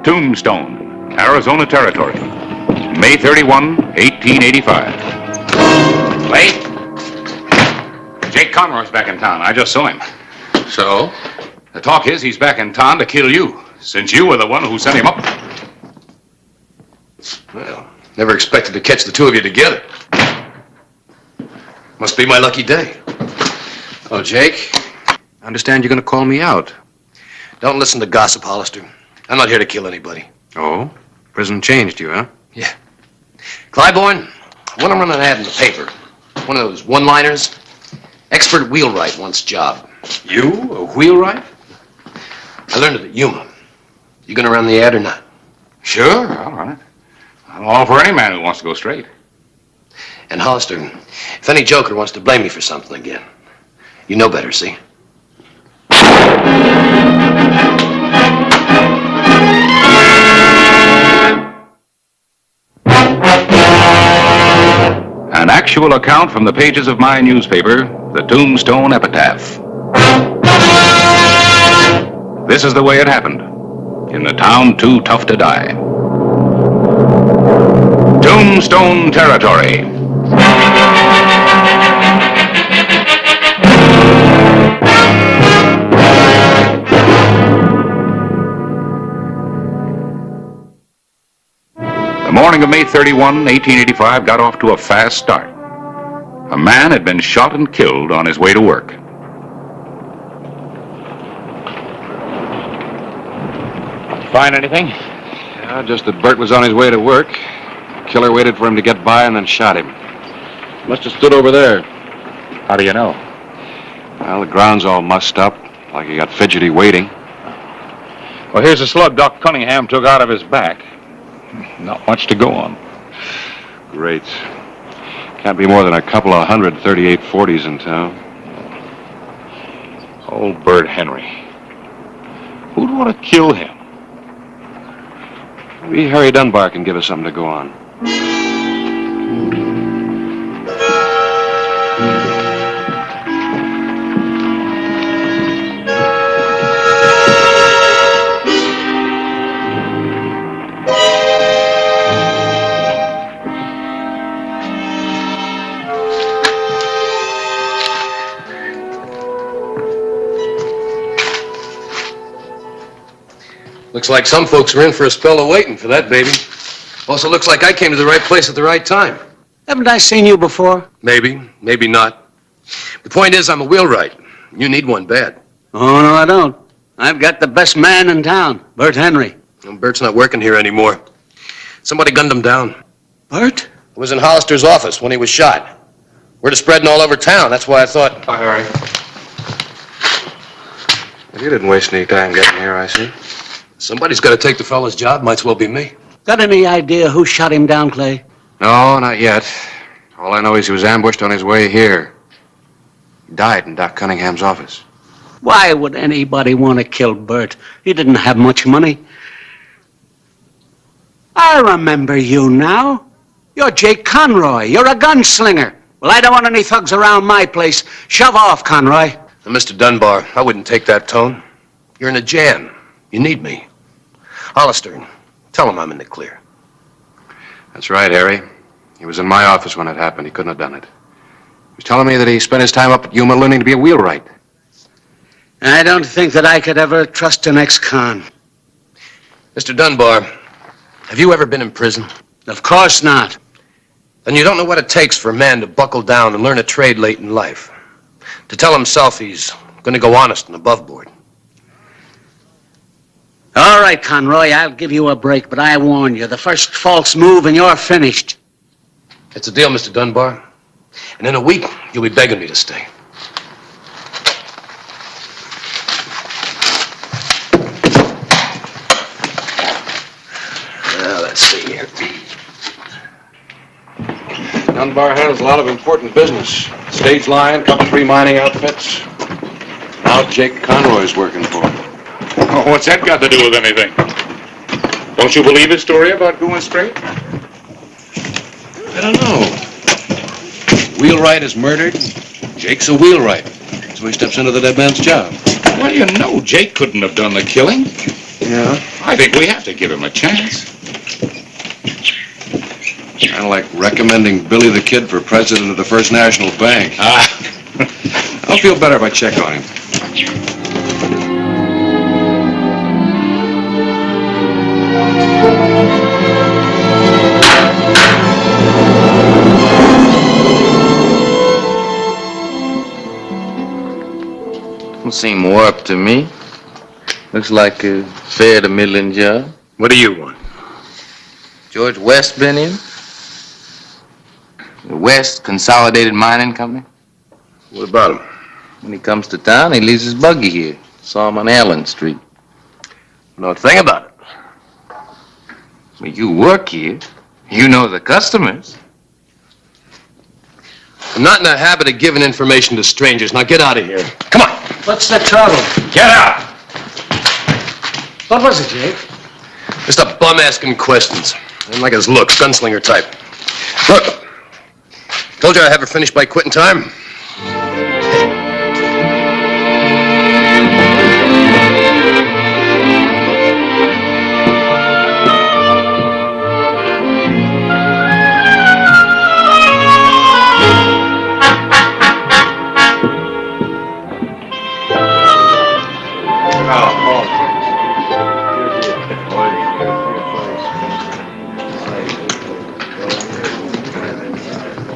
Tombstone, Arizona Territory, May 31, 1885. Wait. Jake Conroy's back in town. I just saw him. So? The talk is he's back in town to kill you, since you were the one who sent him up. Well, never expected to catch the two of you together. Must be my lucky day. Oh, Jake, I understand you're going to call me out. Don't listen to gossip, Hollister. I'm not here to kill anybody. Oh? Prison changed you, huh? Yeah. Clybourne, I want to run an ad in the paper. One of those one-liners. Expert wheelwright wants job. You? A wheelwright? I learned it at Yuma. You going to run the ad or not? Sure, I'll run it. I'm all for any man who wants to go straight. And Hollister, if any joker wants to blame me for something again, you know better, see? An actual account from the pages of my newspaper, the Tombstone Epitaph. This is the way it happened, in the town too tough to die. Tombstone Territory. The morning of May 31, 1885 got off to a fast start. A man had been shot and killed on his way to work. Find anything? Yeah, just that Bert was on his way to work. The killer waited for him to get by and then shot him. Must have stood over there. How do you know? Well, the ground's all mussed up, like he got fidgety waiting. Well, here's a slug Doc Cunningham took out of his back. Not much to go on. Great. Can't be more than a couple of 138-40s in town. Old Bert Henry. Who'd want to kill him? Maybe Harry Dunbar can give us something to go on. Looks like some folks are in for a spell of waiting for that baby. Also looks like I came to the right place at the right time. Haven't I seen you before? Maybe, maybe not. The point is, I'm a wheelwright. You need one bad. Oh, no, I don't. I've got the best man in town, Bert Henry. Well, Bert's not working here anymore. Somebody gunned him down. Bert? It was in Hollister's office when he was shot. Word is spreading all over town. That's why I thought... Hi, Harry. Well, you didn't waste any time getting here, I see. Somebody's got to take the fellow's job. Might as well be me. Got any idea who shot him down, Clay? No, not yet. All I know is he was ambushed on his way here. He died in Doc Cunningham's office. Why would anybody want to kill Bert? He didn't have much money. I remember you now. You're Jake Conroy. You're a gunslinger. Well, I don't want any thugs around my place. Shove off, Conroy. Now, Mr. Dunbar, I wouldn't take that tone. You're in a jam. You need me. Hollister, tell him I'm in the clear. That's right, Harry. He was in my office when it happened. He couldn't have done it. He was telling me that he spent his time up at Yuma learning to be a wheelwright. I don't think that I could ever trust an ex-con. Mr. Dunbar, have you ever been in prison? Of course not. Then you don't know what it takes for a man to buckle down and learn a trade late in life. To tell himself he's going to go honest and above board. All right, Conroy, I'll give you a break, but I warn you, the first false move and you're finished. It's a deal, Mr. Dunbar. And in a week, you'll be begging me to stay. Well, let's see here. Dunbar handles a lot of important business. Stage line, couple 3 mining outfits. Now Jake Conroy's working for him. Oh, what's that got to do with anything? Don't you believe his story about going straight? I don't know. Wheelwright is murdered. Jake's a wheelwright. So he steps into the dead man's job. Well, you know Jake couldn't have done the killing. Yeah, I think we have to give him a chance. Kind of like recommending Billy the Kid for president of the First National Bank. I'll feel better if I check on him. Don't seem work to me. Looks like a fair to middling job. What do you want? George West been in? The West Consolidated Mining Company? What about him? When he comes to town, he leaves his buggy here. Saw him on Allen Street. No thing about it. Well, you work here. You know the customers. I'm not in the habit of giving information to strangers. Now get out of here. Come on. What's the trouble? Get out. What was it, Jake? Just a bum asking questions. And like his looks, gunslinger type. Look, told you I'd have her finished by quitting time.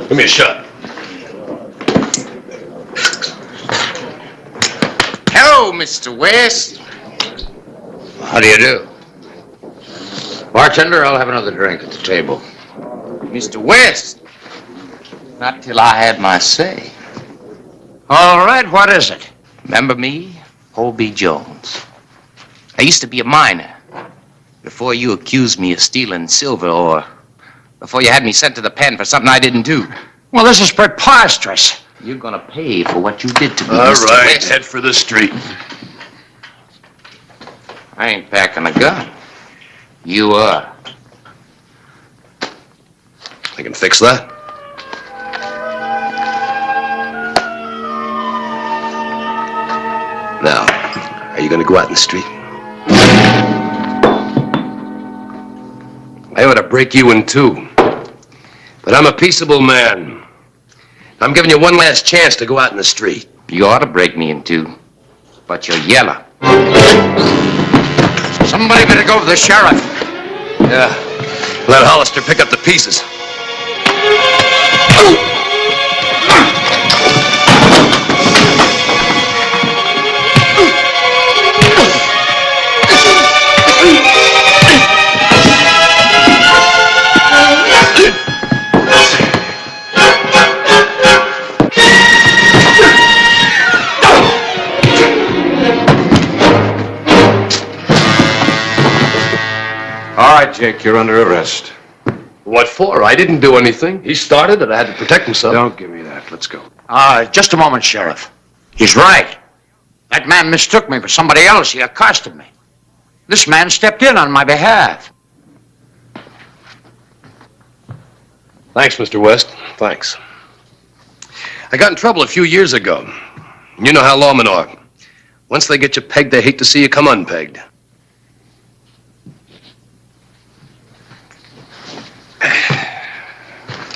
Give me a shot. Hello, Mr. West. How do you do? Bartender, I'll have another drink at the table. Mr. West. Not till I had my say. All right, what is it? Remember me? Holby Jones. I used to be a miner. Before you accused me of stealing silver or before you had me sent to the pen for something I didn't do. Well, this is preposterous. You're gonna pay for what you did to me, All Mr. right, West. head for the street. I ain't packing a gun. You are. I can fix that. Now, are you going to go out in the street? I ought to break you in two. But I'm a peaceable man. I'm giving you one last chance to go out in the street. You ought to break me in two. But you're yellow. Somebody better go to the sheriff. Yeah. Let Hollister pick up the pieces. All right, Jake, you're under arrest. What for? I didn't do anything. He started it. I had to protect himself. Don't give me that. Let's go. Just a moment, Sheriff. He's right. That man mistook me for somebody else. He accosted me. This man stepped in on my behalf. Thanks, Mr. West. Thanks. I got in trouble a few years ago. You know how lawmen are. Once they get you pegged, they hate to see you come unpegged.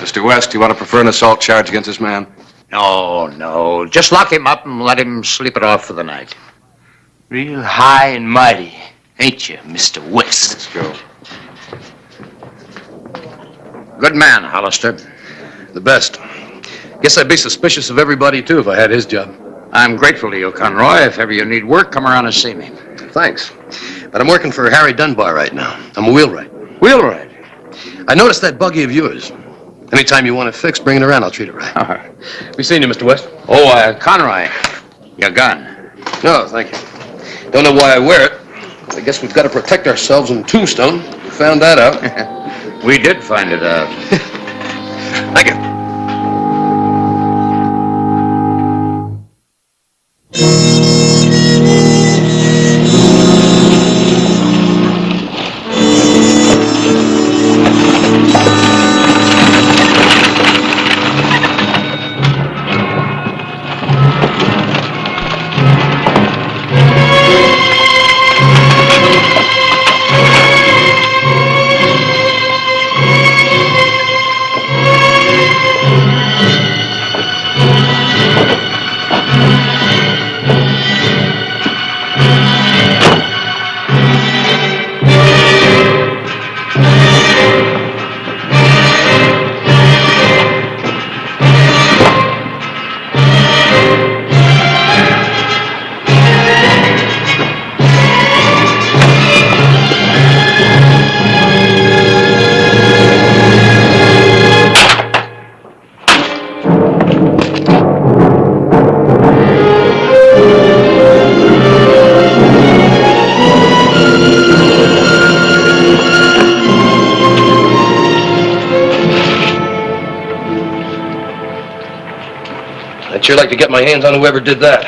Mr. West, you want to prefer an assault charge against this man? No. Just lock him up and let him sleep it off for the night. Real high and mighty, ain't you, Mr. West? Let's go. Good man, Hollister. The best. Guess I'd be suspicious of everybody, too, if I had his job. I'm grateful to you, Conroy. If ever you need work, come around and see me. Thanks. But I'm working for Harry Dunbar right now. I'm a wheelwright. Wheelwright. I noticed that buggy of yours. Anytime you want it fixed, bring it around. I'll treat it right. All right. We seen you, Mr. West. Conroy, your gun. No, thank you. Don't know why I wear it. I guess we've got to protect ourselves in Tombstone. We found that out. We did find it out. Thank you. sure like to get my hands on whoever did that.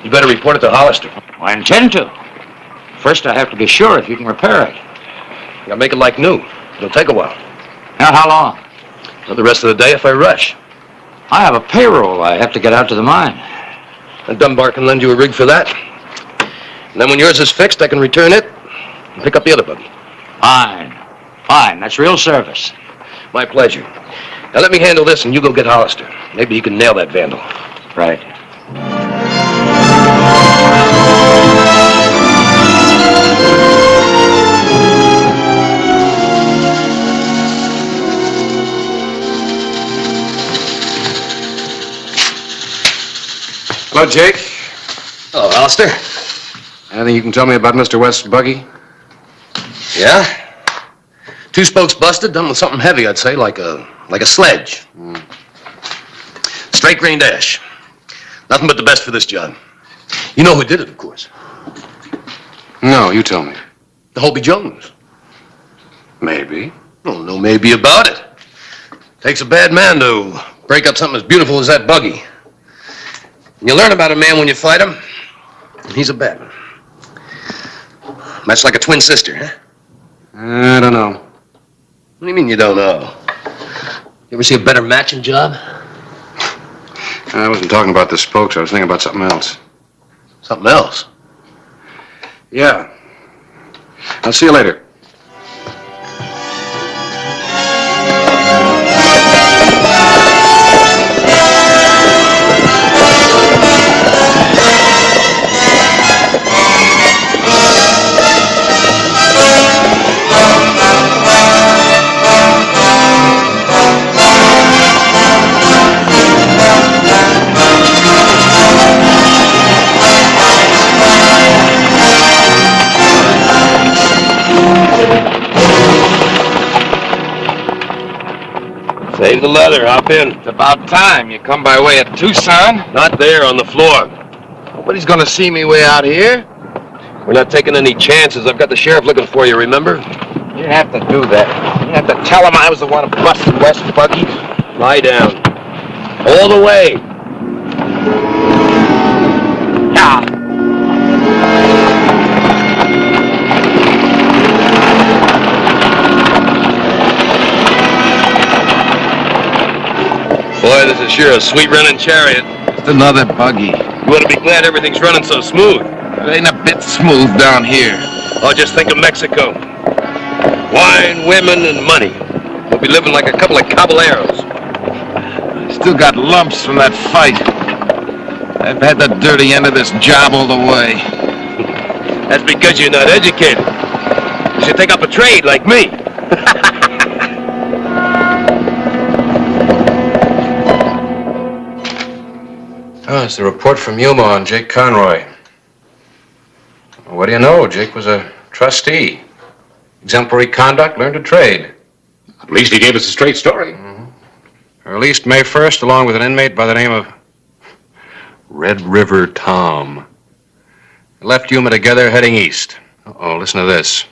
You better report it to Hollister. I intend to. First, I have to be sure if you can repair it. You gotta make it like new. It'll take a while. Now, how long? Well, the rest of the day if I rush. I have a payroll I have to get out to the mine. And Dunbar can lend you a rig for that. And then when yours is fixed, I can return it and pick up the other buggy. Fine. Fine. That's real service. My pleasure. Now let me handle this and you go get Hollister. Maybe he can nail that vandal. Right. Hello, Jake. Hello, Hollister. Anything you can tell me about Mr. West's buggy? Yeah? 2 spokes busted, done with something heavy, I'd say, like a sledge. Straight grain dash. Nothing but the best for this job. You know who did it, of course. No, you tell me. The Hobie Jones. Maybe. Oh, no maybe about it. Takes a bad man to break up something as beautiful as that buggy. And you learn about a man when you fight him. He's a bad one. Much like a twin sister, huh? I don't know. What do you mean you don't know? You ever see a better matching job? I wasn't talking about the spokes. I was thinking about something else. Something else? Yeah. I'll see you later. Save the leather, hop in. It's about time. You come by way of Tucson. Not there, on the floor. Nobody's gonna see me way out here. We're not taking any chances. I've got the sheriff looking for you, remember? You didn't have to do that. You didn't have to tell him I was the one who busted West buggy. Lie down. All the way. Ah. Boy, this is sure a sweet running chariot. It's another buggy. You ought to be glad everything's running so smooth. It ain't a bit smooth down here. Oh, just think of Mexico. Wine, women, and money. We'll be living like a couple of caballeros. I still got lumps from that fight. I've had the dirty end of this job all the way. That's because you're not educated. You should take up a trade like me. Oh, it's the report from Yuma on Jake Conroy. Well, what do you know? Jake was a trustee. Exemplary conduct, learned a trade. At least he gave us a straight story. Released May 1st along with an inmate by the name of Red River Tom. Left Yuma together heading east. Uh-oh, listen to this.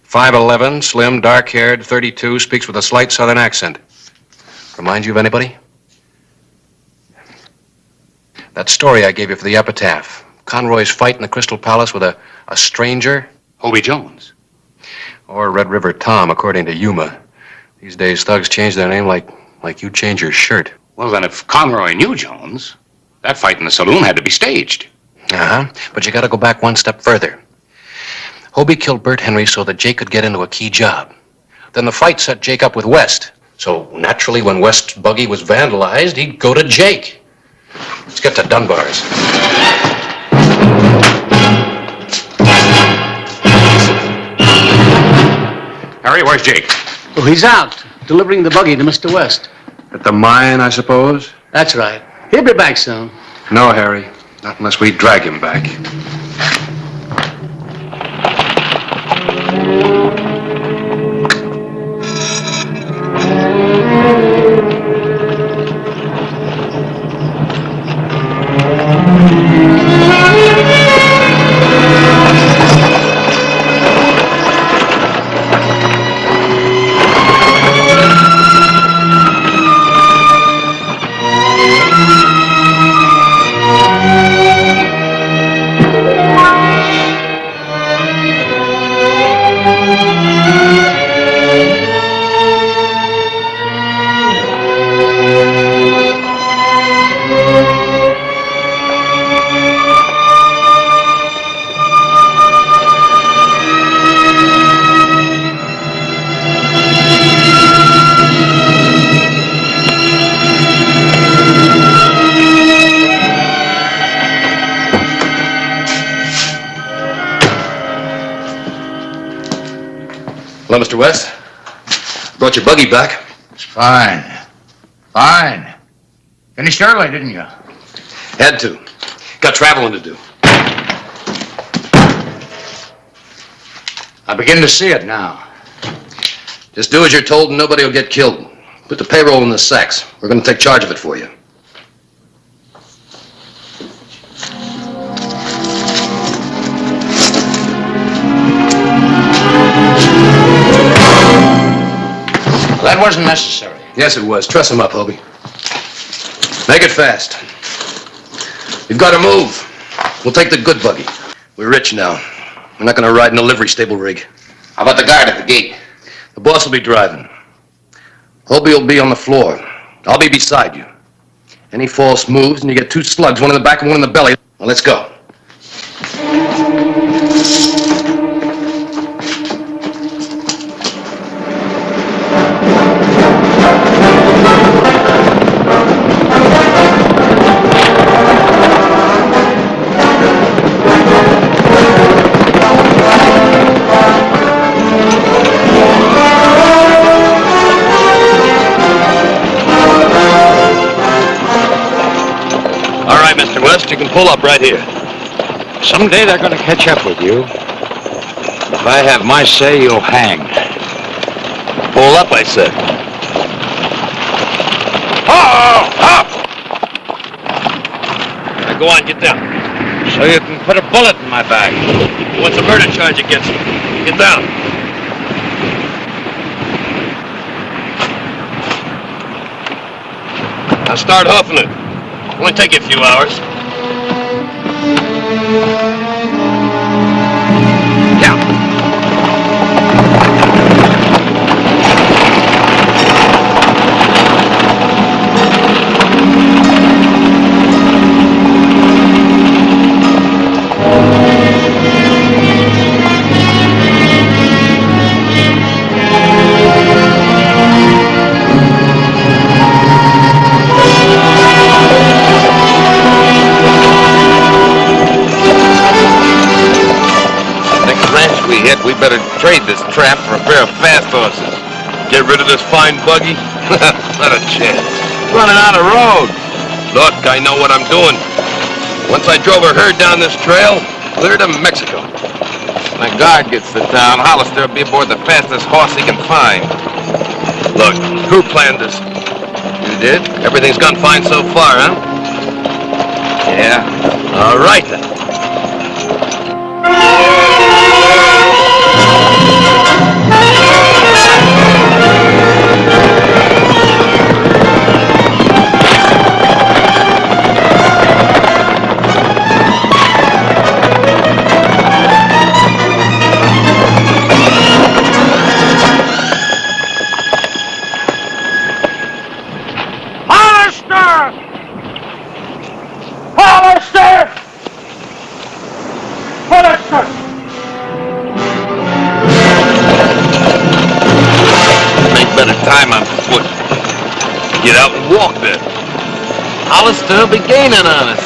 5'11", slim, dark-haired, 32, speaks with a slight southern accent. Remind you of anybody? That story I gave you for the epitaph. Conroy's fight in the Crystal Palace with a stranger. Hobie Jones. Or Red River Tom, according to Yuma. These days, thugs change their name like you change your shirt. Well, then, if Conroy knew Jones, that fight in the saloon had to be staged. Uh-huh. But you gotta go back one step further. Hobie killed Bert Henry so that Jake could get into a key job. Then the fight set Jake up with West. So, naturally, when West's buggy was vandalized, he'd go to Jake. Let's get to Dunbar's. Harry, where's Jake? Oh, he's out, delivering the buggy to Mr. West. At the mine, I suppose? That's right. He'll be back soon. No, Harry. Not unless we drag him back. Hello, Mr. West. Brought your buggy back. It's fine. Fine. Finished early, didn't you? Had to. Got traveling to do. I begin to see it now. Just do as you're told and nobody will get killed. Put the payroll in the sacks. We're going to take charge of it for you. That wasn't necessary. Yes, it was. Truss him up, Hobie. Make it fast. We've got to move. We'll take the good buggy. We're rich now. We're not going to ride in a livery stable rig. How about the guard at the gate? The boss will be driving. Hobie will be on the floor. I'll be beside you. Any false moves and you get 2 slugs, one in the back and one in the belly. Well, let's go. You can pull up right here. Someday they're going to catch up with you. If I have my say, you'll hang. Pull up, I said. Oh! Up! Now go on, get down. So you can put a bullet in my back. What's a murder charge against you? Get down. Now start hoofing it. Only take you a few hours. Yeah. We better trade this tramp for a pair of fast horses. Get rid of this fine buggy? Not a chance. Running out of road. Look, I know what I'm doing. Once I drove a herd down this trail, clear to Mexico. When the guard gets to town, Hollister will be aboard the fastest horse he can find. Look, who planned this? You did? Everything's gone fine so far, huh? Yeah. All right, then. Hollister will be gaining on us.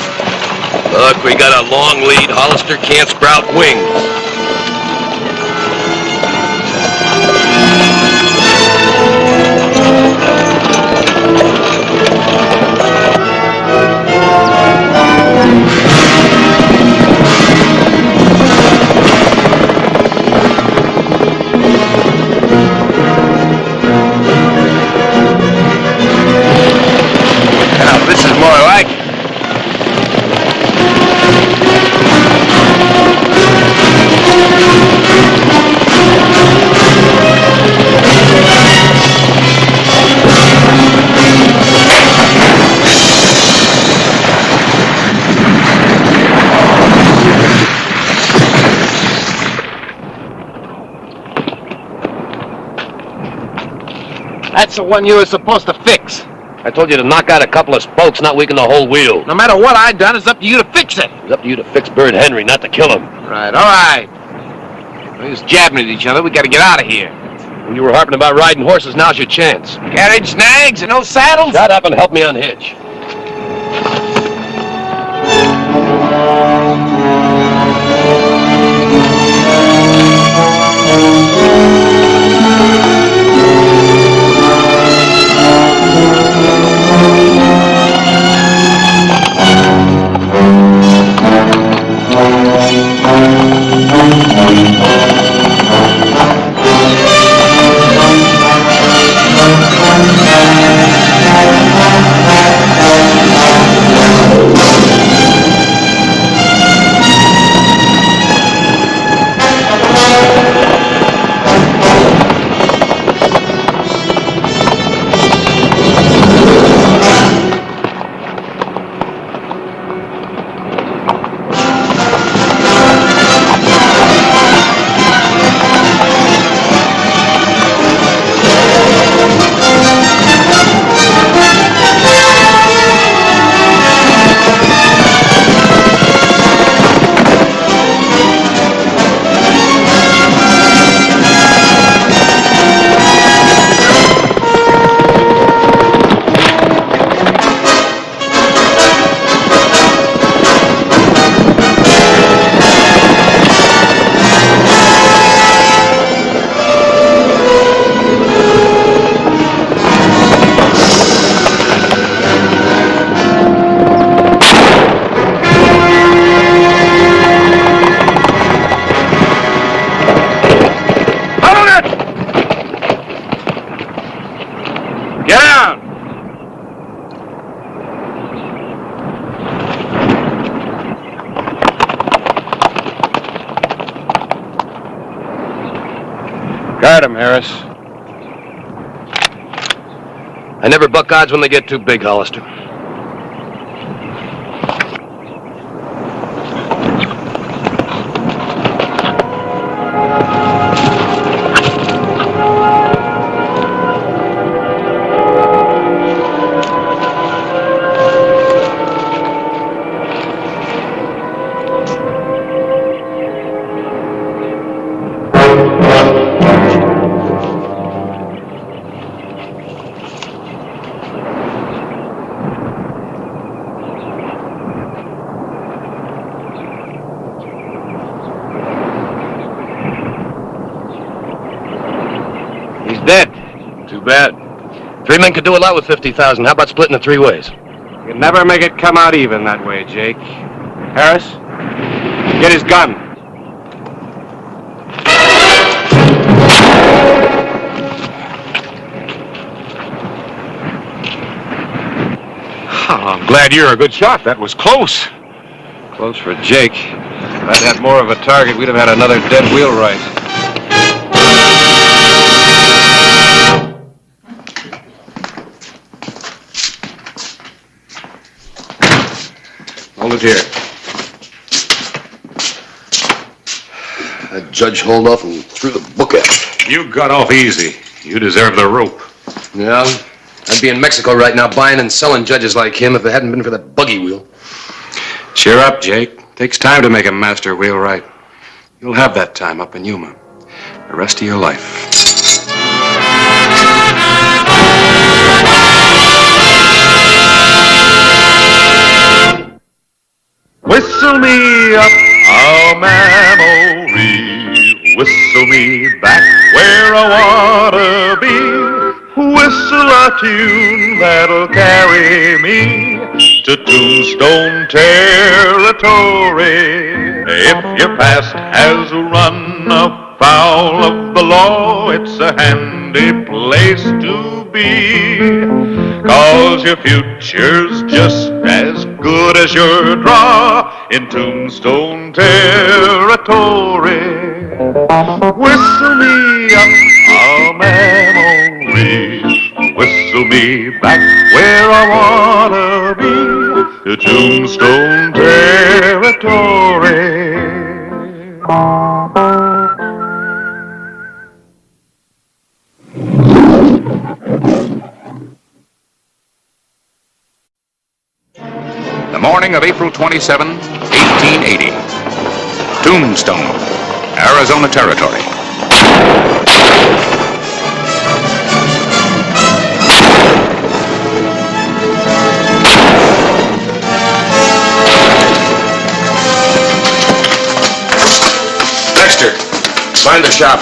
Look, we got a long lead. Hollister can't sprout wings. That's the one you were supposed to fix. I told you to knock out a couple of spokes, not weaken the whole wheel. No matter what I done, it's up to you to fix it. It's up to you to fix Bird Henry, not to kill him. Right, all right. We're just jabbing at each other. We gotta get out of here. When you were harping about riding horses, now's your chance. Carriage snags and no saddles? Shut up and help me unhitch. Get down! Guard him, Harris. I never buck odds when they get too big, Hollister. He's dead. Too bad. 3 men could do a lot with 50,000. How about splitting it 3 ways? You can never make it come out even that way, Jake. Harris, get his gun. I'm glad you're a good shot. That was close. Close for Jake. If I'd had more of a target, we'd have had another dead wheelwright. Hold it here. That judge hauled off and threw the book at me. You got off easy. You deserve the rope. Yeah? I'd be in Mexico right now buying and selling judges like him if it hadn't been for that buggy wheel. Cheer up, Jake. Takes time to make a master wheelwright. You'll have that time up in Yuma. The rest of your life. Whistle me up a memory, whistle me back where I wanna be. Whistle a tune that'll carry me to Tombstone territory. If your past has run afoul of the law, it's a handy place to be. 'Cause your future's just as good as your draw in Tombstone territory. Whistle me up a memory, whistle me back where I wanna be, to Tombstone territory. morning of April 27, 1880. Tombstone, Arizona Territory. Dexter, find the shop.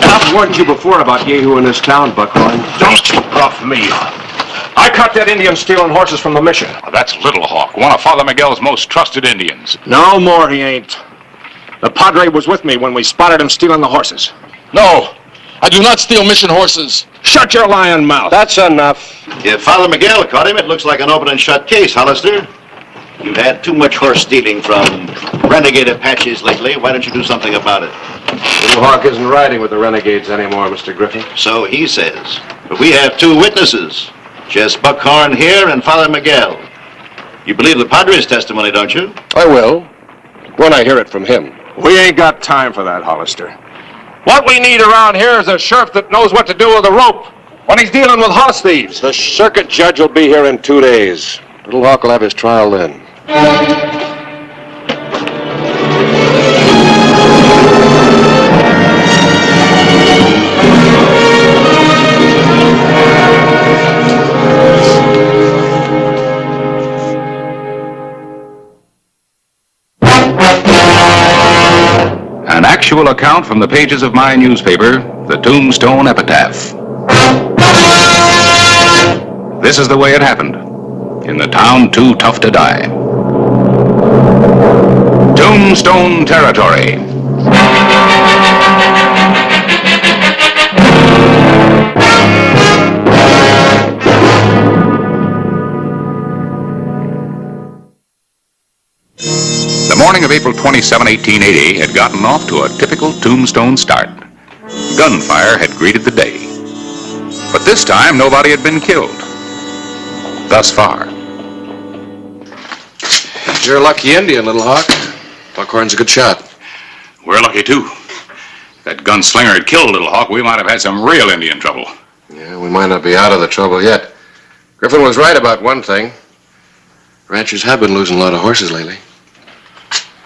I've warned you before about Yehu in this town, Buckhorn. Don't you bluff me. I caught that Indian stealing horses from the mission. That's Little Hawk, one of Father Miguel's most trusted Indians. No more he ain't. The Padre was with me when we spotted him stealing the horses. No, I do not steal mission horses. Shut your lying mouth. That's enough. If Father Miguel caught him, it looks like an open and shut case, Hollister. You've had too much horse stealing from renegade Apaches lately. Why don't you do something about it? Little Hawk isn't riding with the renegades anymore, Mr. Griffin. So he says. But we have two witnesses. Just Buckhorn here and Father Miguel. You believe the Padre's testimony, don't you? I will, when I hear it from him. We ain't got time for that, Hollister. What we need around here is a sheriff that knows what to do with a rope when he's dealing with horse thieves. The circuit judge will be here in 2 days. Little Hawk will have his trial then. An actual account from the pages of my newspaper, the Tombstone Epitaph. This is the way it happened, in the town too tough to die. Tombstone Territory. The morning of April 27, 1880 had gotten off to a typical Tombstone start. Gunfire had greeted the day. But this time, nobody had been killed. Thus far. You're a lucky Indian, Little Hawk. Buckhorn's a good shot. We're lucky, too. If that gunslinger had killed Little Hawk, we might have had some real Indian trouble. Yeah, we might not be out of the trouble yet. Griffin was right about one thing. Ranchers have been losing a lot of horses lately.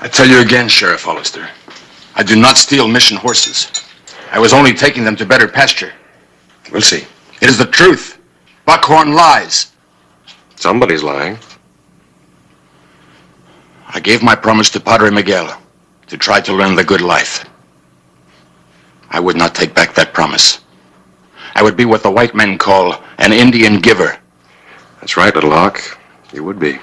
I tell you again, Sheriff Hollister, I do not steal mission horses. I was only taking them to better pasture. We'll see. It is the truth. Buckhorn lies. Somebody's lying. I gave my promise to Padre Miguel to try to learn the good life. I would not take back that promise. I would be what the white men call an Indian giver. That's right, Little Hawk. You would be.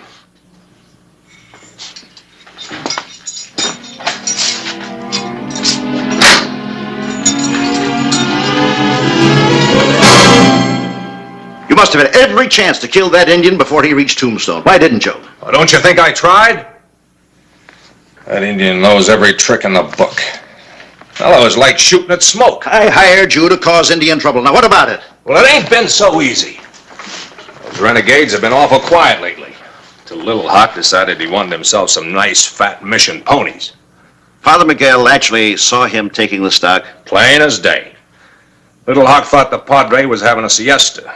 You must have had every chance to kill that Indian before he reached Tombstone. Why didn't you? Oh, don't you think I tried? That Indian knows every trick in the book. Fellow is like shooting at smoke. I hired you to cause Indian trouble. Now, what about it? Well, it ain't been so easy. Those renegades have been awful quiet lately. Till Little Hawk decided he wanted himself some nice, fat mission ponies. Father Miguel actually saw him taking the stock. Plain as day. Little Hawk thought the Padre was having a siesta.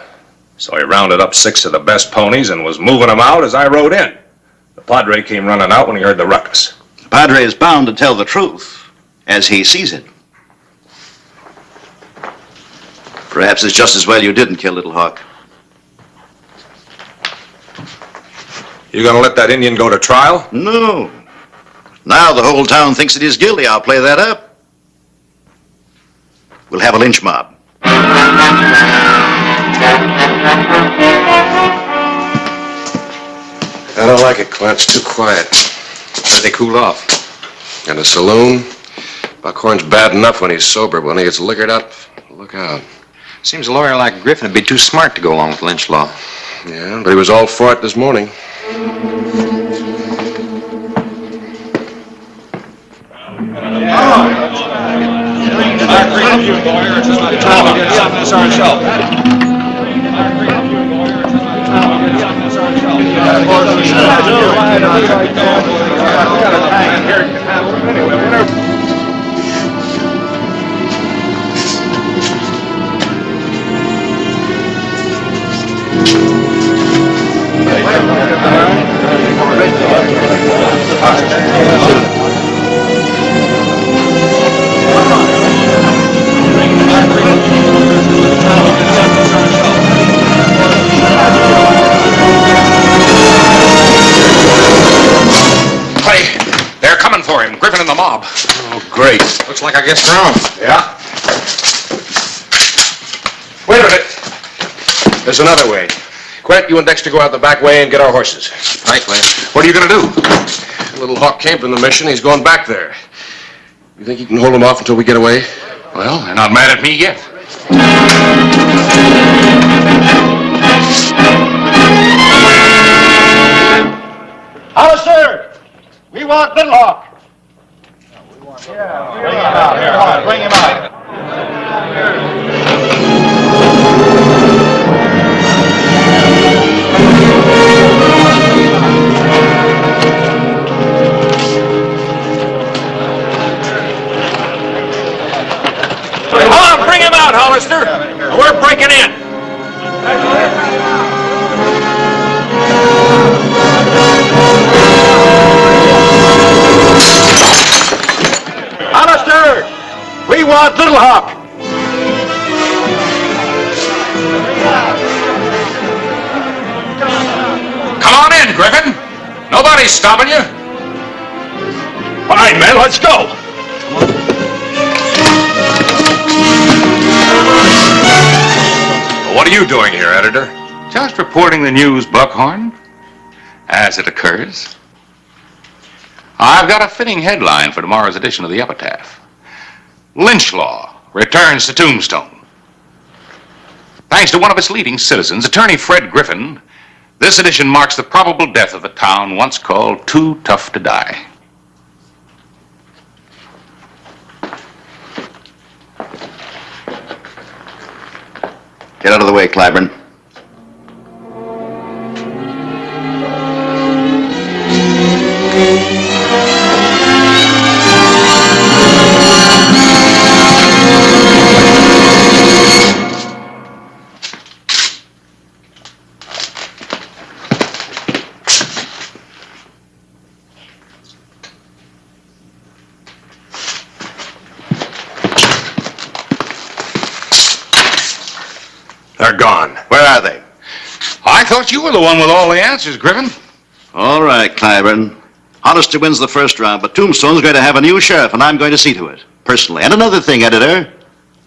So he rounded up 6 of the best ponies and was moving them out as I rode in. The Padre came running out when he heard the ruckus. The Padre is bound to tell the truth as he sees it. Perhaps it's just as well you didn't kill Little Hawk. You gonna let that Indian go to trial? No. Now the whole town thinks that he's guilty. I'll play that up. We'll have a lynch mob. I don't like it, Clark. It's too quiet. Let they cool off. In a saloon, Buckhorn's bad enough when he's sober, but when he gets liquored up, look out. Seems a lawyer like Griffin would be too smart to go along with lynch law. Yeah, but he was all for it this morning. They're coming for him, Griffin and the mob. Oh, great. Looks like I guessed wrong. Yeah? Wait a minute. There's another way. Quint, you and Dexter go out the back way and get our horses. Right, Clint. What are you going to do? Little Hawk came from the mission. He's going back there. You think you can hold him off until we get away? Well, they're not mad at me yet. Hollister! We want Little Hawk. Bring him out here. Come on, bring him out. Come on, bring him out, Hollister. We're breaking in. Hollister! We want Little Hawk. Come on in, Griffin. Nobody's stopping you. Fine, men, let's go. What are you doing here, editor? Just reporting the news, Buckhorn, as it occurs. I've got a fitting headline for tomorrow's edition of the Epitaph. Lynch law returns to Tombstone. Thanks to one of its leading citizens, attorney Fred Griffin, this edition marks the probable death of a town once called Too Tough to Die. Get out of the way, Clyburn. They're gone. Where are they? I thought you were the one with all the answers, Griffin. All right, Clyburn. Hollister wins the first round, but Tombstone's going to have a new sheriff, and I'm going to see to it, personally. And another thing, editor.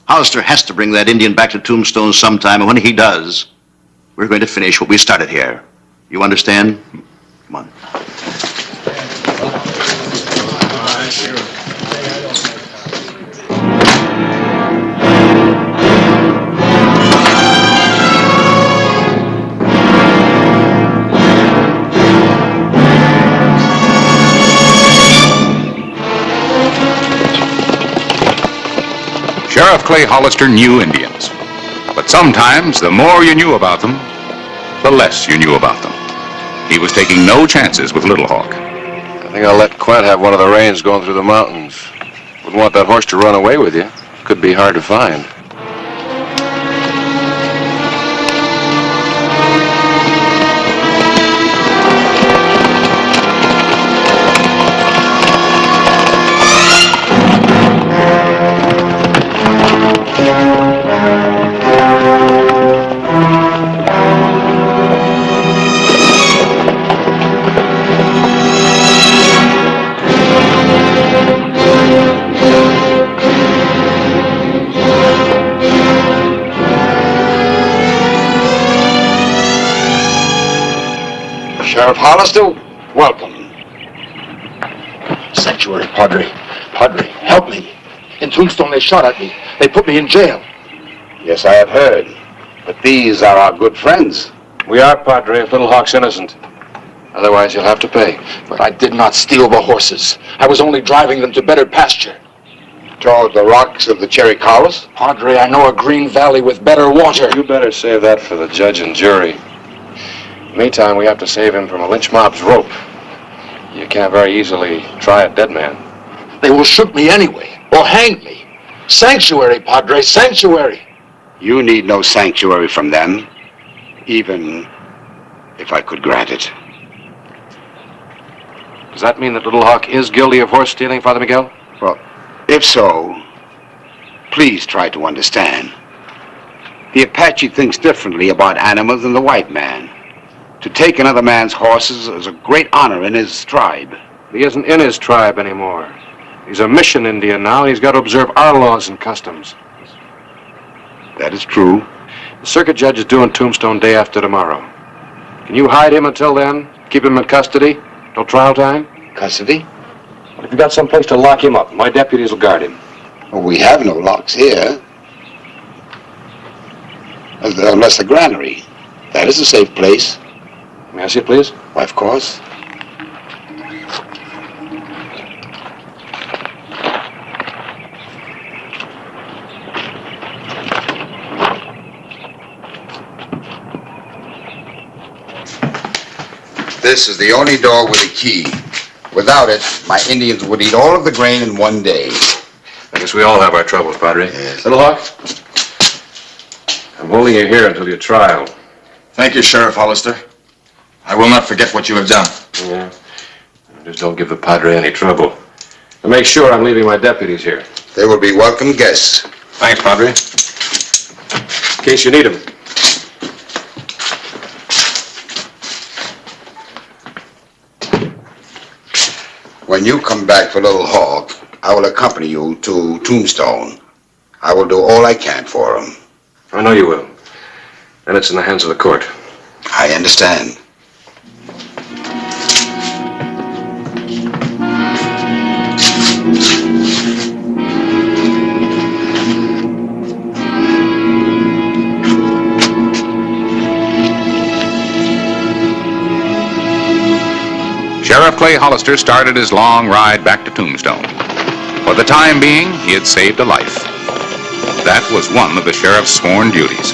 Hollister has to bring that Indian back to Tombstone sometime, and when he does, we're going to finish what we started here. You understand? Come on. Sheriff Clay Hollister knew Indians. But sometimes, the more you knew about them, the less you knew about them. He was taking no chances with Little Hawk. I think I'll let Quint have one of the reins going through the mountains. Wouldn't want that horse to run away with you. Could be hard to find. Sheriff Hollister, welcome. Sanctuary, Padre. Padre, help me. In Tombstone, they shot at me. They put me in jail. Yes, I have heard. But these are our good friends. We are, Padre, if Little Hawk's innocent. Otherwise, you'll have to pay. But I did not steal the horses. I was only driving them to better pasture. Toward the rocks of the Cherry Collis? Padre, I know a green valley with better water. You better save that for the judge and jury. Meantime, we have to save him from a lynch mob's rope. You can't very easily try a dead man. They will shoot me anyway, or hang me. Sanctuary, Padre, sanctuary. You need no sanctuary from them, even if I could grant it. Does that mean that Little Hawk is guilty of horse stealing, Father Miguel? Well, if so, please try to understand. The Apache thinks differently about animals than the white man. To take another man's horses is a great honor in his tribe. He isn't in his tribe anymore. He's a mission Indian now, and he's got to observe our laws and customs. That is true. The circuit judge is due in Tombstone day after tomorrow. Can you hide him until then? Keep him in custody? Till trial time? Custody? Well, if you've got some place to lock him up, my deputies will guard him. Well, we have no locks here. Unless the granary. That is a safe place. May I see it, please? Why, of course. This is the only door with a key. Without it, my Indians would eat all of the grain in one day. I guess we all have our troubles, Padre. Yes. Little Hawk, I'm holding you here until your trial. Thank you, Sheriff Hollister. I will not forget what you have done. Yeah. Just don't give the Padre any trouble. And make sure I'm leaving my deputies here. They will be welcome guests. Thanks, Padre. In case you need them. When you come back for Little Hawk, I will accompany you to Tombstone. I will do all I can for him. I know you will. And it's in the hands of the court. I understand. Sheriff Clay Hollister started his long ride back to Tombstone. For the time being, he had saved a life. That was one of the sheriff's sworn duties.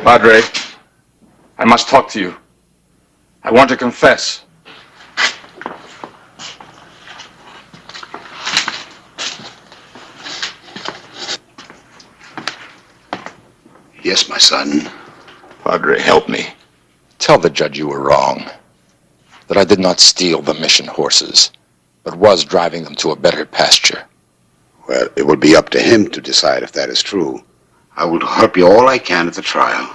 Padre, I must talk to you. I want to confess. Yes, my son. Padre, help me. Tell the judge you were wrong. That I did not steal the mission horses, but was driving them to a better pasture. Well, it will be up to him to decide if that is true. I will help you all I can at the trial.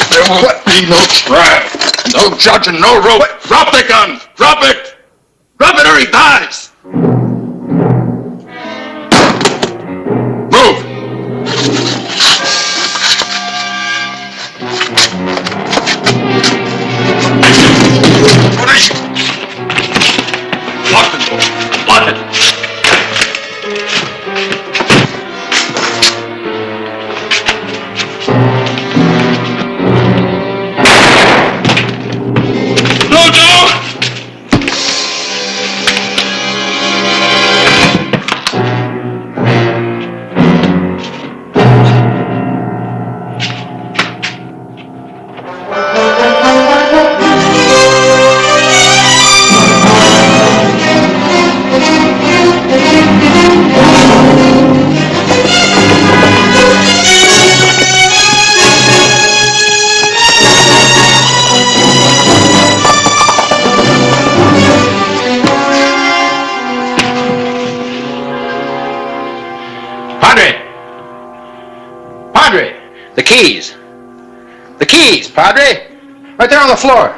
There will be no trial, no judge, and no rope. Drop the gun! Drop it! Drop it or he dies! Move! Lock it! Lock it! The keys. The keys, Padre. Right there on the floor.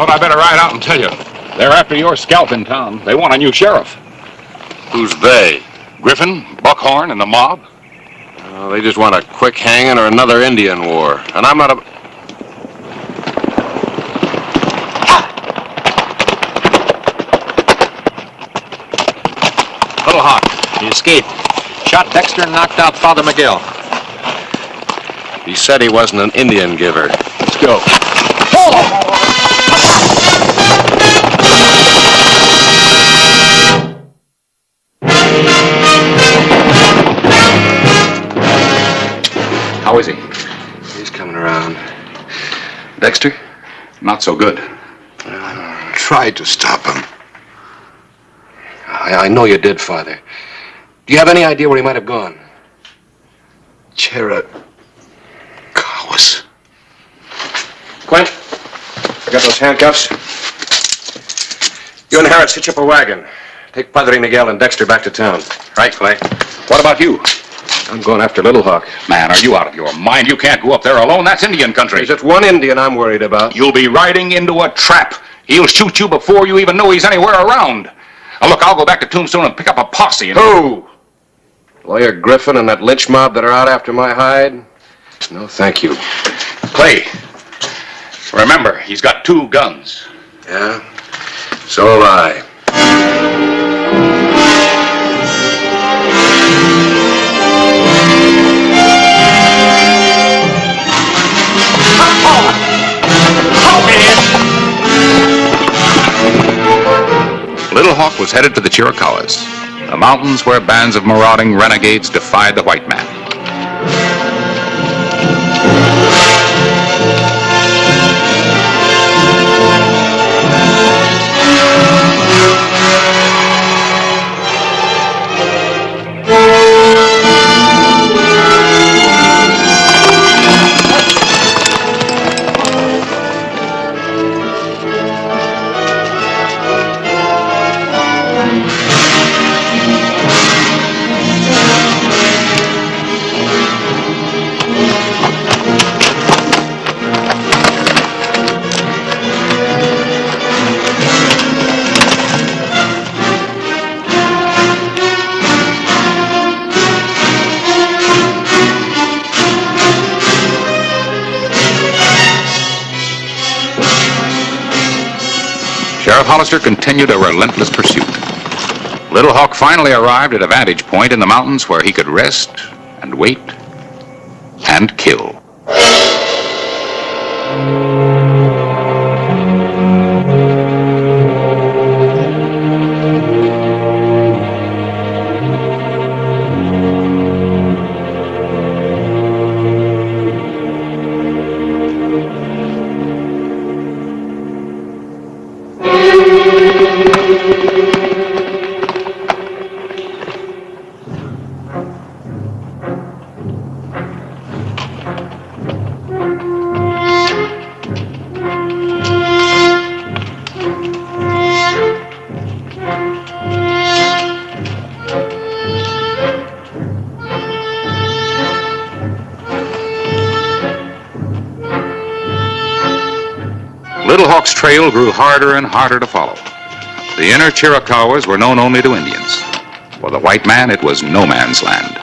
Thought I'd better ride out and tell you. They're after your scalp in town. They want a new sheriff. Who's they? Griffin, Buckhorn, and the mob. Oh, they just want a quick hanging or another Indian war. And I'm not a... Little Hawk, he escaped. Shot Dexter and knocked out Father Miguel. He said he wasn't an Indian giver. Let's go. How is he? He's coming around. Dexter? Not so good. Tried to stop him. I know you did, Father. Do you have any idea where he might have gone? Chera. Cowards. Quint, I got those handcuffs. You and Harris hitch up a wagon. Take Padre Miguel and Dexter back to town. Right, Clay. What about you? I'm going after Little Hawk. Man, are you out of your mind? You can't go up there alone. That's Indian country. There's just one Indian I'm worried about. You'll be riding into a trap. He'll shoot you before you even know he's anywhere around. Now, look, I'll go back to Tombstone and pick up a posse and... Who? Lawyer Griffin and that lynch mob that are out after my hide? No, thank you. Clay, remember, he's got 2 guns. Yeah? So have I. Little Hawk was headed to the Chiricahuas, the mountains where bands of marauding renegades defied the white man. Sheriff Hollister continued a relentless pursuit. Little Hawk finally arrived at a vantage point in the mountains where he could rest and wait and kill. Little Hawk's trail grew harder and harder to follow. The inner Chiricahuas were known only to Indians. For the white man, it was no man's land.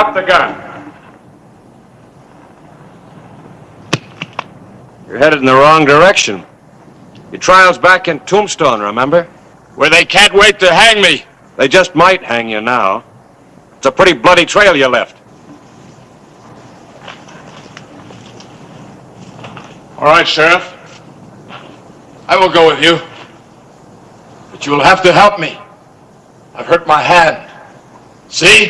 Drop the gun. You're headed in the wrong direction. Your trial's back in Tombstone, remember? Where they can't wait to hang me. They just might hang you now. It's a pretty bloody trail you left. All right, Sheriff. I will go with you. But you will have to help me. I've hurt my hand. See?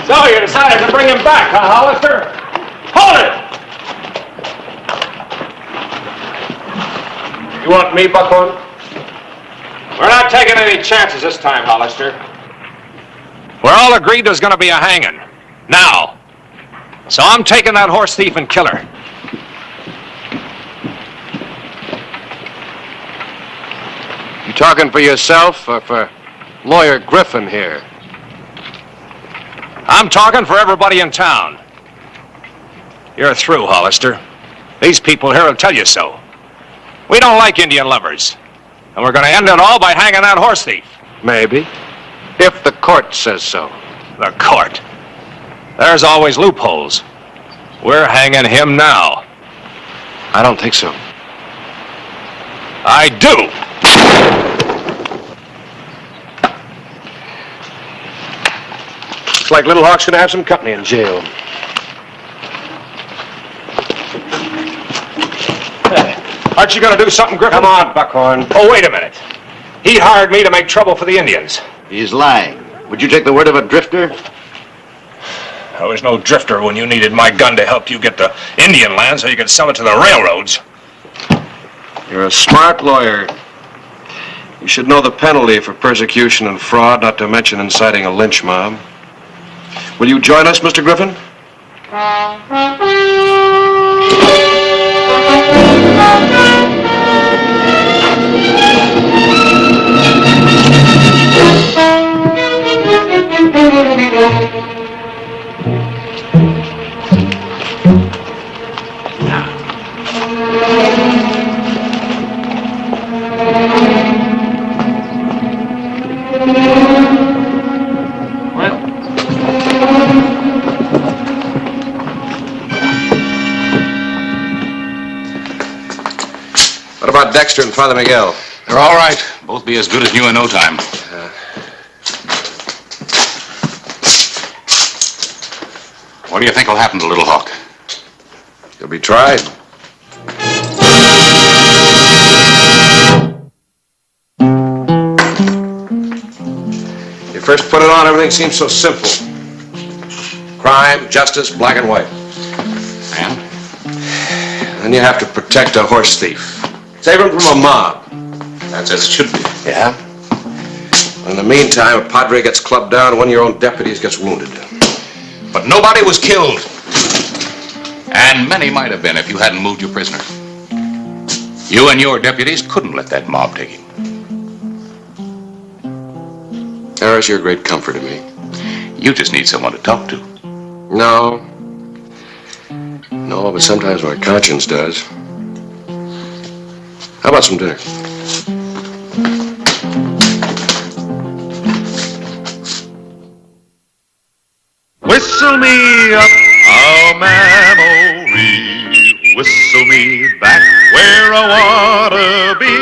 So you decided to bring him back, huh, Hollister? Hold it! You want me, Buckhorn? We're not taking any chances this time, Hollister. We're all agreed there's going to be a hanging. Now. So I'm taking that horse thief and killer. You talking for yourself or for Lawyer Griffin here? I'm talking for everybody in town. You're through, Hollister. These people here will tell you so. We don't like Indian lovers. And we're going to end it all by hanging that horse thief. Maybe. If the court says so. The court? There's always loopholes. We're hanging him now. I don't think so. I do. Looks like Little Hawk's gonna have some company in jail. Aren't you gonna do something, Griffin? Come on, Buckhorn. Oh, wait a minute. He hired me to make trouble for the Indians. He's lying. Would you take the word of a drifter? I was no drifter when you needed my gun to help you get the Indian land so you could sell it to the railroads. You're a smart lawyer. You should know the penalty for persecution and fraud, not to mention inciting a lynch mob. Will you join us, Mr. Griffin? What about Dexter and Father Miguel? They're all right. Both be as good as new in no time. What do you think will happen to Little Hawk? He'll be tried. You first put it on, everything seems so simple. Crime, justice, black and white. And? Then you have to protect a horse thief. Save him from a mob. That's as it should be. Yeah? In the meantime, a padre gets clubbed down and one of your own deputies gets wounded. But nobody was killed. And many might have been if you hadn't moved your prisoner. You and your deputies couldn't let that mob take him. Harris, you're a great comfort to me. You just need someone to talk to. No. No, but sometimes my conscience does. How about some dinner? Whistle me up a memory, whistle me back where I wanna be,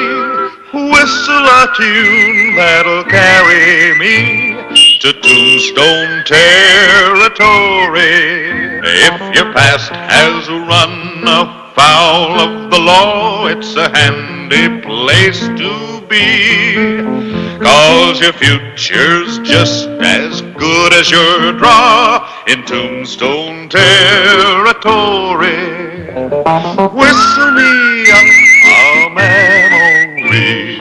whistle a tune that'll carry me to Tombstone territory. If your past has run afoul of the law, it's a handy place to be, 'cause your future's just as good as your draw in Tombstone territory. Whistle me up a memory,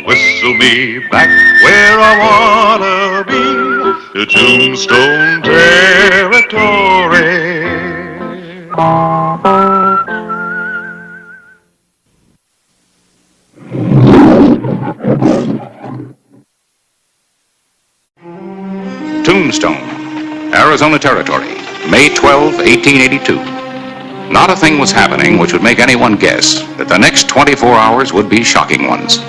whistle me back where I wanna be, to Tombstone territory. Tombstone, Arizona Territory, May 12, 1882. Not a thing was happening which would make anyone guess that the next 24 hours would be shocking ones.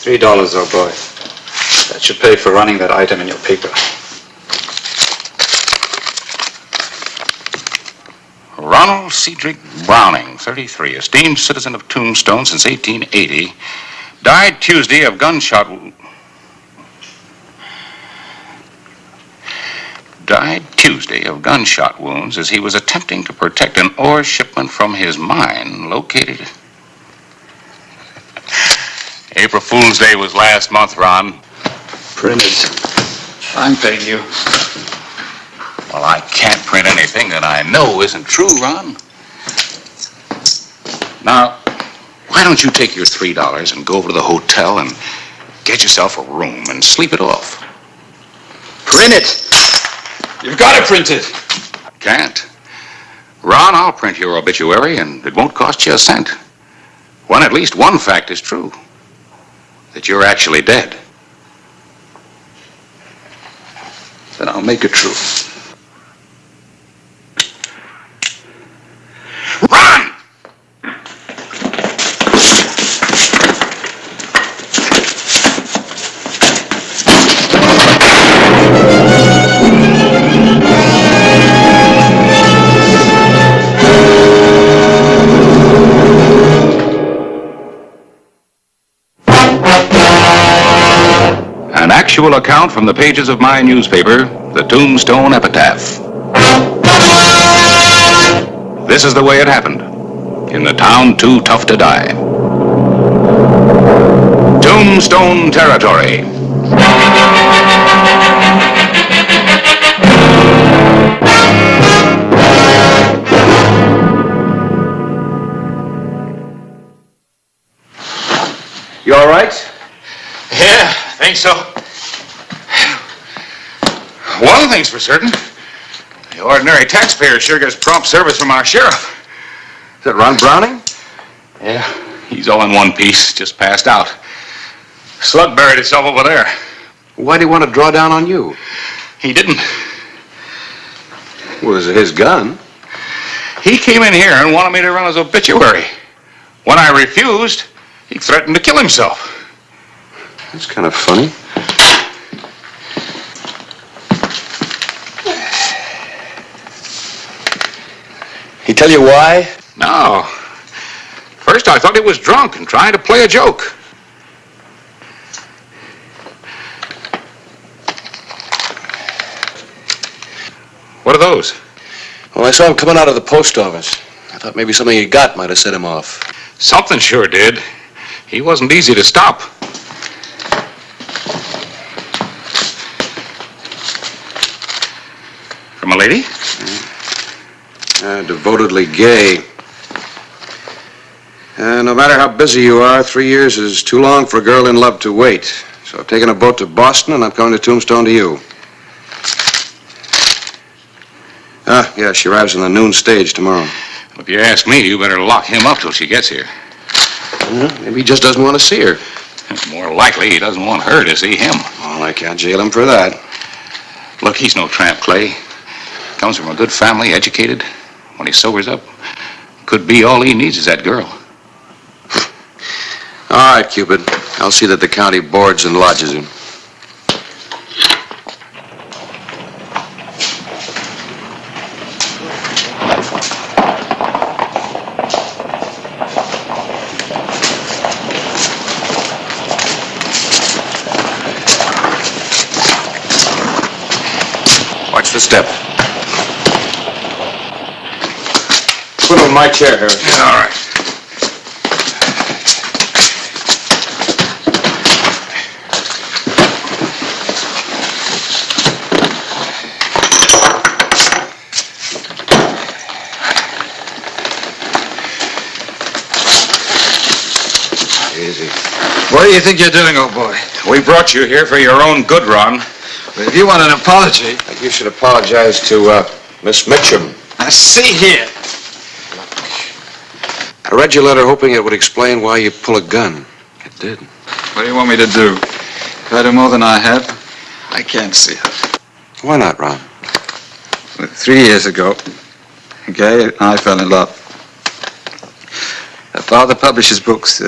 $3, old boy. That should pay for running that item in your paper. Ronald Cedric Browning, 33, esteemed citizen of Tombstone since 1880, died Tuesday of gunshot wounds as he was attempting to protect an ore shipment from his mine located. April Fool's Day was last month, Ron. Printed. I'm paying you. Well, I can't print anything that I know isn't true, Ron. Now, why don't you take your $3 and go over to the hotel and get yourself a room and sleep it off? Print it! You've got to print it! Can't. Ron, I'll print your obituary, and it won't cost you a cent. When at least one fact is true. That you're actually dead. Then I'll make it true. Run! An actual account from the pages of my newspaper, the Tombstone Epitaph. This is the way it happened, in the town too tough to die. Tombstone Territory. You all right? Yeah, think so. One thing's for certain. The ordinary taxpayer sure gets prompt service from our sheriff. Is that Ron Browning? Yeah, he's all in one piece, just passed out. Slug buried itself over there. Why'd he want to draw down on you? He didn't. Was it his gun? He came in here and wanted me to run his obituary. When I refused, he threatened to kill himself. That's kind of funny. He tell you why? No. First I thought he was drunk and trying to play a joke. What are those? Well, I saw him coming out of the post office. I thought maybe something he got might have set him off. Something sure did. He wasn't easy to stop. From a lady? Devotedly gay. No matter how busy you are, 3 years is too long for a girl in love to wait. So I've taken a boat to Boston, and I'm coming to Tombstone to you. Yeah, she arrives on the noon stage tomorrow. Well, if you ask me, you better lock him up till she gets here. Maybe he just doesn't want to see her. More likely he doesn't want her to see him. Oh, Well, I can't jail him for that. Look, he's no tramp, Clay. Comes from a good family, educated. When he sobers up, could be all he needs is that girl. All right, Cupid. I'll see that the county boards and lodges him. Watch the step. Put him in my chair, Harris. Yeah, all right. Easy. What do you think you're doing, old boy? We brought you here for your own good, Ron. But if you want an apology... I think you should apologize to, Miss Mitchum. Now, see here. I read your letter hoping it would explain why you pull a gun. It did. What do you want me to do? If I do more than I have, I can't see her. Why not, Ron? 3 years ago, Gay and I fell in love. Her father publishes books.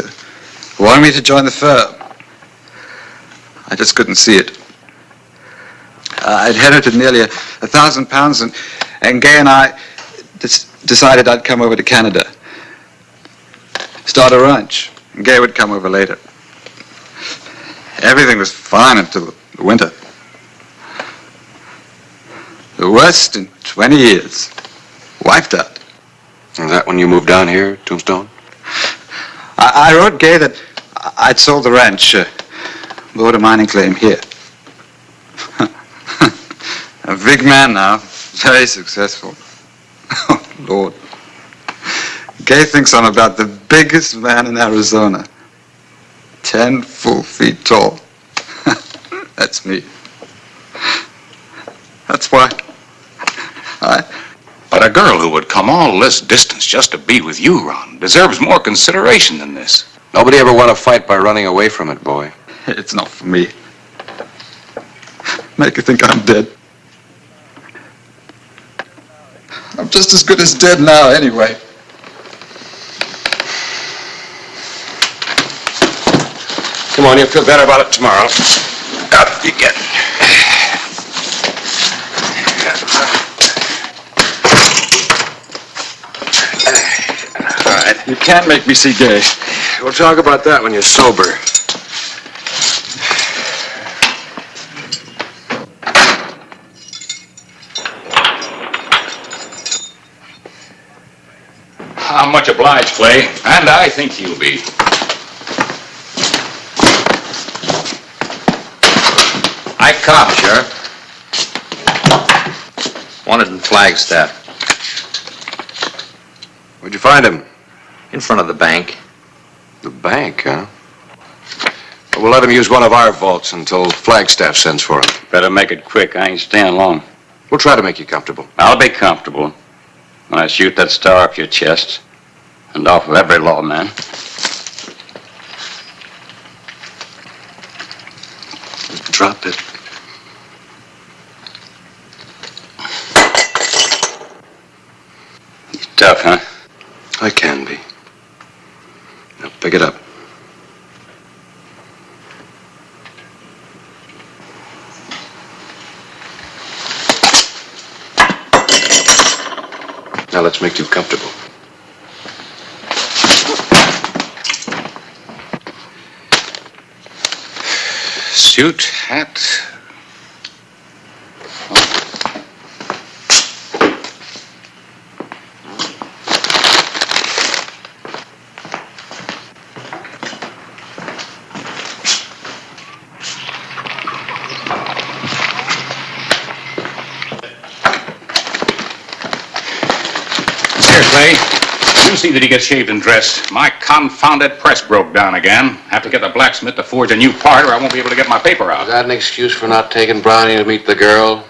Wanted me to join the firm. I just couldn't see it. I'd inherited nearly £1,000, and Gay and I decided I'd come over to Canada. Start a ranch. And Gay would come over later. Everything was fine until the winter. The worst in 20 years. Wiped out. Is that when you moved down here, Tombstone? I wrote Gay that I'd sold the ranch, bought a mining claim here. A big man now, very successful. Oh, Lord. Gay thinks I'm about the biggest man in Arizona. 10 full feet tall. That's me. That's why But a girl who would come all this distance just to be with you, Ron, deserves more consideration than this. Nobody ever won a fight by running away from it, boy. It's not for me. Make you think I'm dead. I'm just as good as dead now, anyway. Come on, you'll feel better about it tomorrow. Up you get. All right. You can't make me see Gay. We'll talk about that when you're sober. I'm much obliged, Clay, and I think you'll be. I cop, Sheriff. Wanted in Flagstaff. Where'd you find him? In front of the bank. The bank, huh? Well, we'll let him use one of our vaults until Flagstaff sends for him. Better make it quick. I ain't staying long. We'll try to make you comfortable. I'll be comfortable when I shoot that star off your chest and off of every lawman. Drop it. Tough, huh? I can be. Now, pick it up. Now let's make you comfortable. Suit, hat. Here, Clay. You see that he gets shaved and dressed. My confounded press broke down again. Have to get the blacksmith to forge a new part or I won't be able to get my paper out. Is that an excuse for not taking Brownie to meet the girl?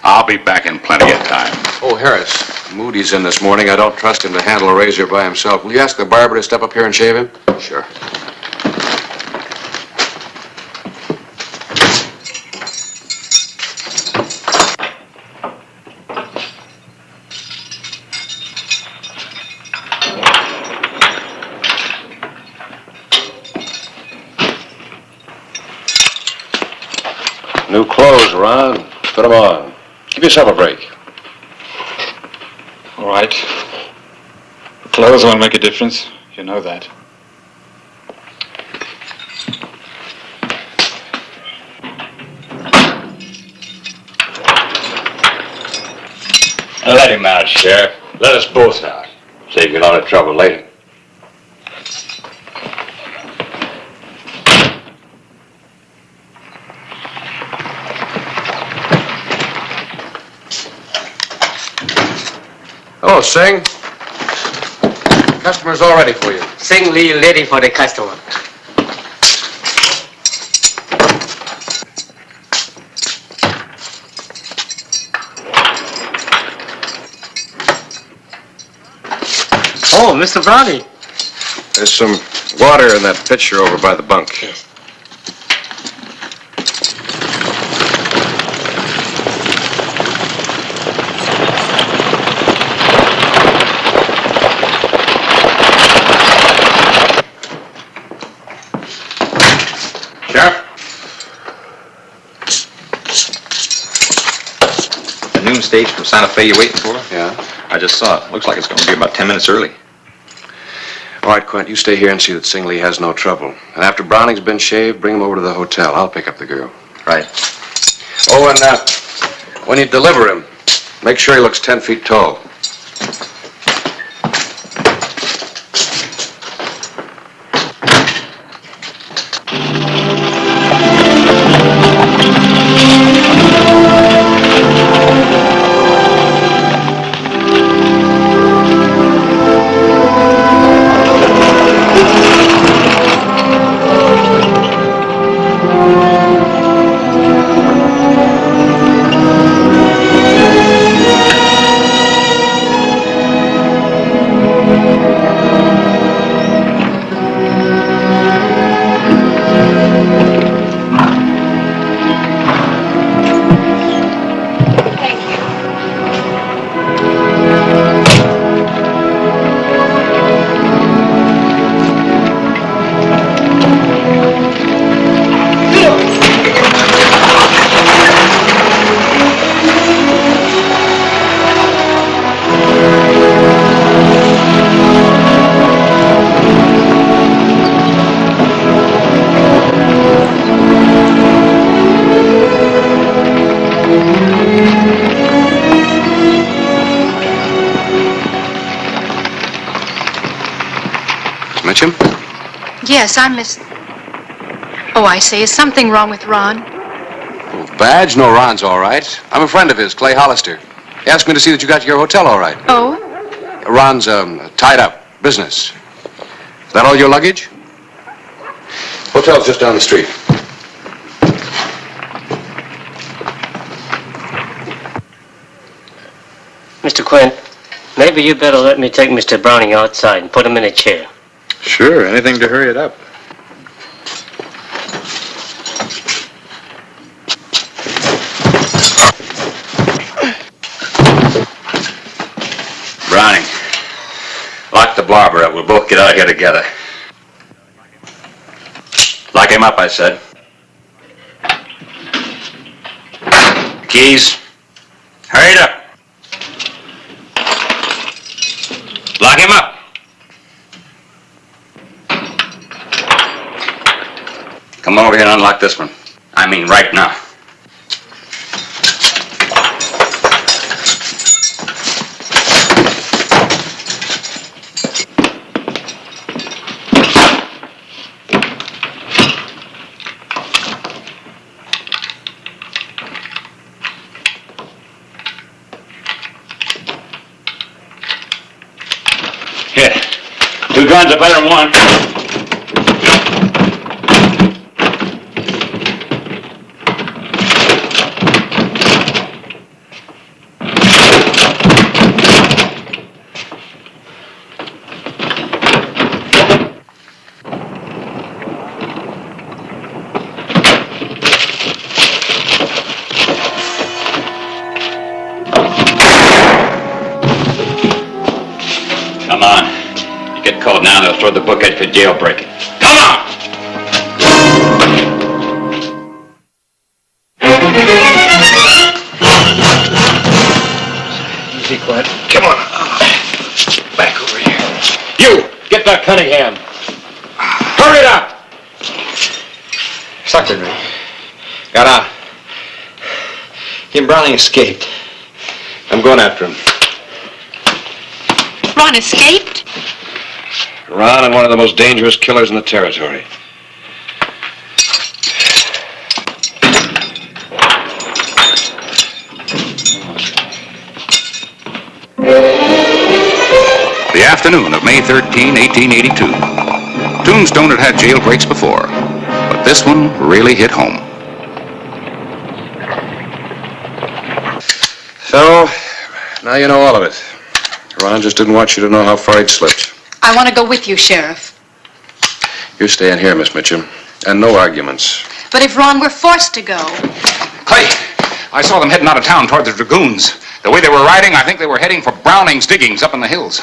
I'll be back in plenty of time. Oh, Harris. Moody's in this morning. I don't trust him to handle a razor by himself. Will you ask the barber to step up here and shave him? Sure. Give yourself a break. All right. The clothes won't make a difference. You know that. Let him out, Sheriff. Let us both out. Save you a lot of trouble later. Oh, Singh. Customer's all ready for you. Sing Lee ready for the customer. Oh, Mr. Brownie. There's some water in that pitcher over by the bunk. Yes. Sheriff? The noon stage from Santa Fe you waiting for? Yeah? I just saw it. Looks like it's going to be about 10 minutes early. All right, Quint, you stay here and see that Sing Lee has no trouble. And after Browning's been shaved, bring him over to the hotel. I'll pick up the girl. Right. Oh, and when you deliver him, make sure he looks 10 feet tall. Mitchum? Yes, I'm Miss... Oh, I say, is something wrong with Ron? Oh, Badge? No, Ron's all right. I'm a friend of his, Clay Hollister. He asked me to see that you got to your hotel all right. Oh? Ron's tied up. Business. Is that all your luggage? Hotel's just down the street. Mr. Quint, maybe you better let me take Mr. Browning outside and put him in a chair. Sure, anything to hurry it up. Browning, lock the barber up. We'll both get out of here together. Lock him up, I said. Keys. Hurry it up. Lock him up. Come over here and unlock this one. I mean, right now. Here. 2 guns are better than one. Come on. You get caught now, they'll throw the book at you for jailbreaking. Come on! Easy, Clint. Come on. Back over here. You, get back Cunningham. Hurry it up. Suckered me. Got out. He and Browning escaped. I'm going after him. Ron escaped? Ron and one of the most dangerous killers in the territory. The afternoon of May 13, 1882. Tombstone had had jailbreaks before, but this one really hit home. So, now you know all of it. Ron just didn't want you to know how far he'd slipped. I want to go with you, Sheriff. You're staying here, Miss Mitchum, and no arguments. But if Ron were forced to go... Clay, I saw them heading out of town toward the Dragoons. The way they were riding, I think they were heading for Browning's diggings up in the hills.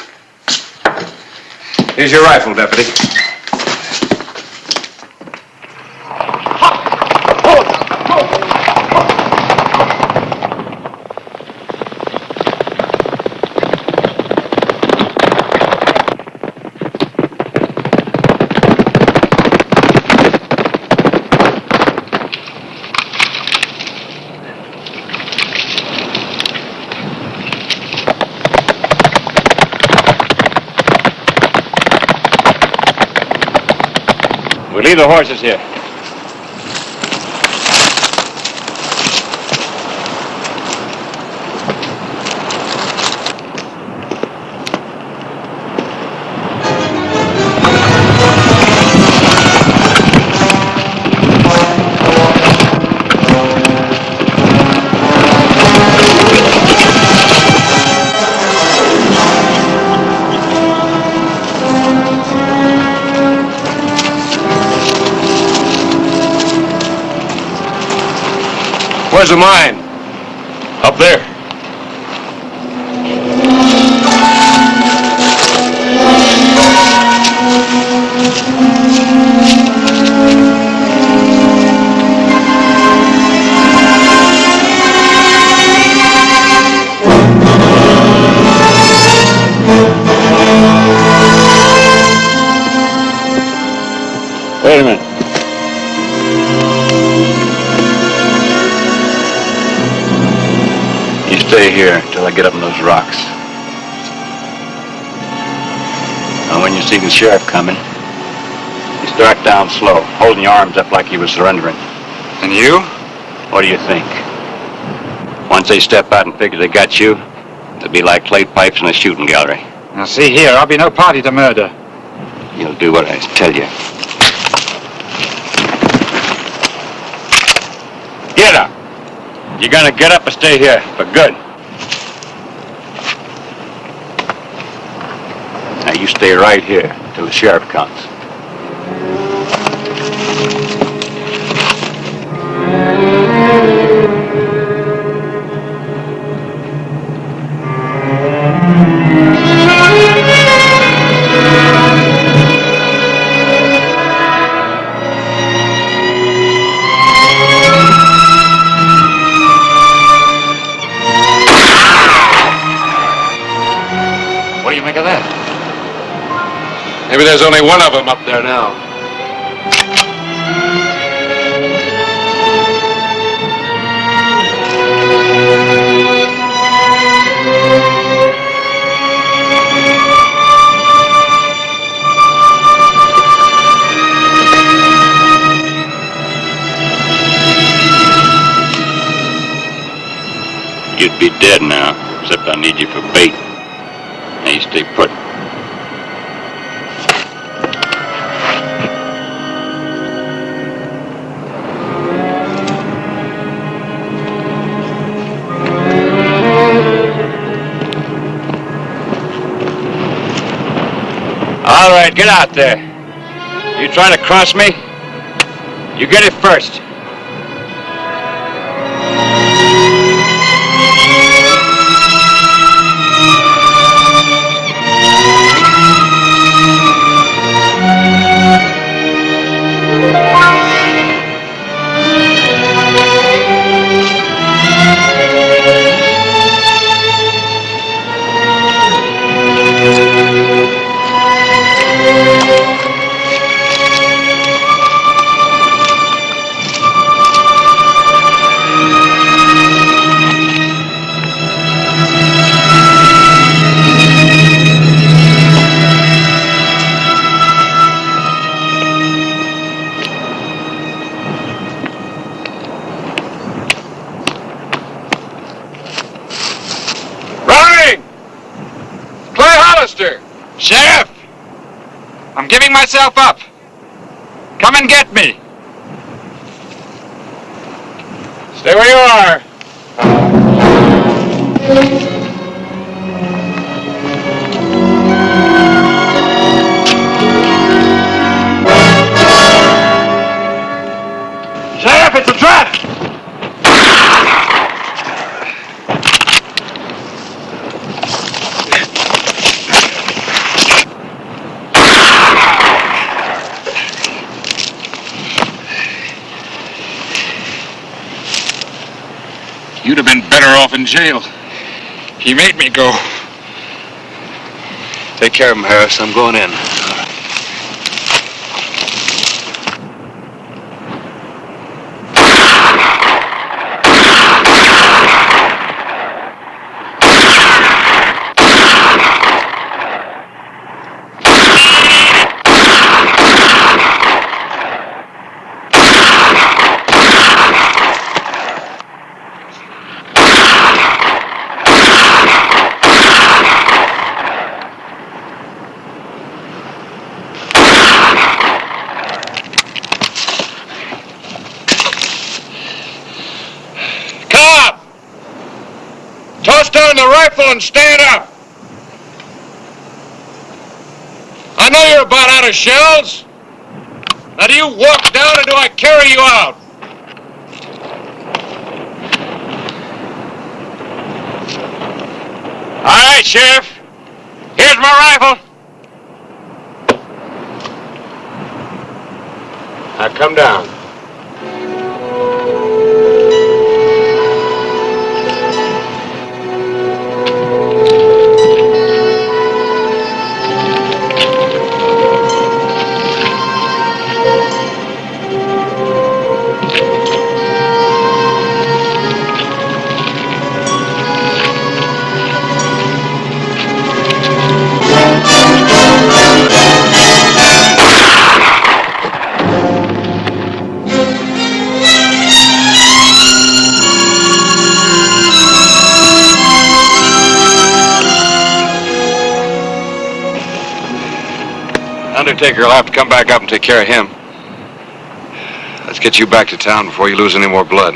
Here's your rifle, Deputy. We'll leave the horses here. Where's the mine? Up there. Wait a minute. Stay here till I get up on those rocks. And when you see the sheriff coming, you start down slow, holding your arms up like you were surrendering. And you? What do you think? Once they step out and figure they got you, it'll be like clay pipes in a shooting gallery. Now see here, I'll be no party to murder. You'll do what I tell you. Get up. You're gonna get up and stay here for good. Now you stay right here till the sheriff comes. What do you make of that? Maybe there's only one of them up there now. You'd be dead now, except I need you for bait. Now you stay put. All right, get out there. You trying to cross me? You get it first. Hollister! Sheriff! I'm giving myself up. Come and get me. Stay where you are. Sheriff, it's a trap! You'd have been better off in jail. He made me go. Take care of him, Harris. I'm going in. Toss down the rifle and stand up. I know you're about out of shells. Now do you walk down or do I carry you out? All right, Sheriff. Here's my rifle. Now come down. Undertaker will have to come back up and take care of him. Let's get you back to town before you lose any more blood.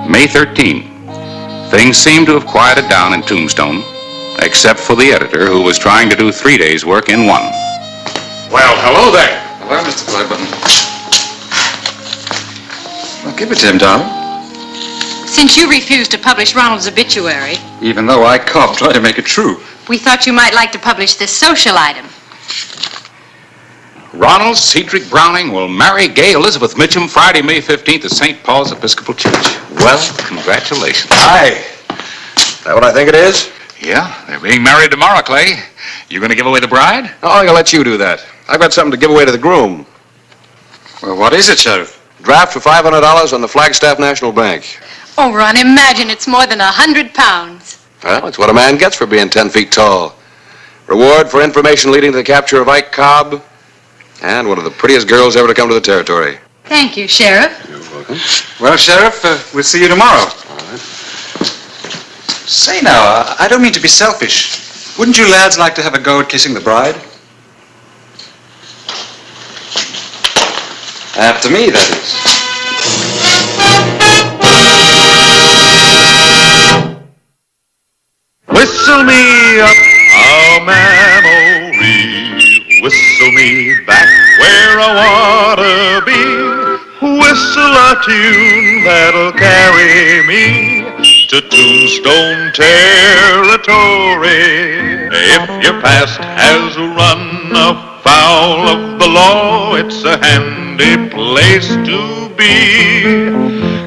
May 13. Things seem to have quieted down in Tombstone, except for the editor, who was trying to do 3 days' work in one. Well, hello there. Hello, Mr. Clyburn. Well, give it to him, darling. Since you refused to publish Ronald's obituary, Even though I coughed trying to make it true. we thought you might like to publish this social item. Ronald Cedric Browning will marry gay Elizabeth Mitchum Friday, May 15th at St. Paul's Episcopal Church. Well, congratulations. Hi. That what I think it is? Yeah, they're being married tomorrow, Clay. You gonna give away the bride? Oh, I'm gonna let you do that. I've got something to give away to the groom. Well, what is it, Sheriff? Draft for $500 on the Flagstaff National Bank. Oh, Ron, imagine it's more than 100 pounds. Well, it's what a man gets for being 10 feet tall. Reward for information leading to the capture of Ike Cobb, and one of the prettiest girls ever to come to the territory. Thank you, Sheriff. You're welcome. Well, Sheriff, we'll see you tomorrow. All right. Say now, I don't mean to be selfish. Wouldn't you lads like to have a go at kissing the bride? After me, that is. Whistle me up a memory, whistle me back where I wanna be, whistle a tune that'll carry me to Tombstone territory. If your past has run afoul of the law, it's a handy place to be,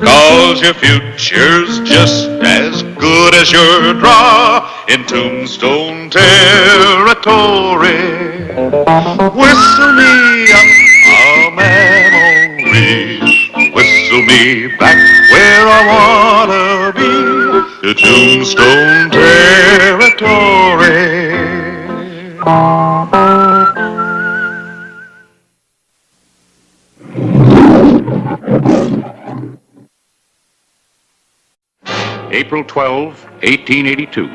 'cause your future's just as good as your draw in Tombstone territory. Whistle me up a memory, whistle me back where I wanna be, to Tombstone territory. April 12, 1882.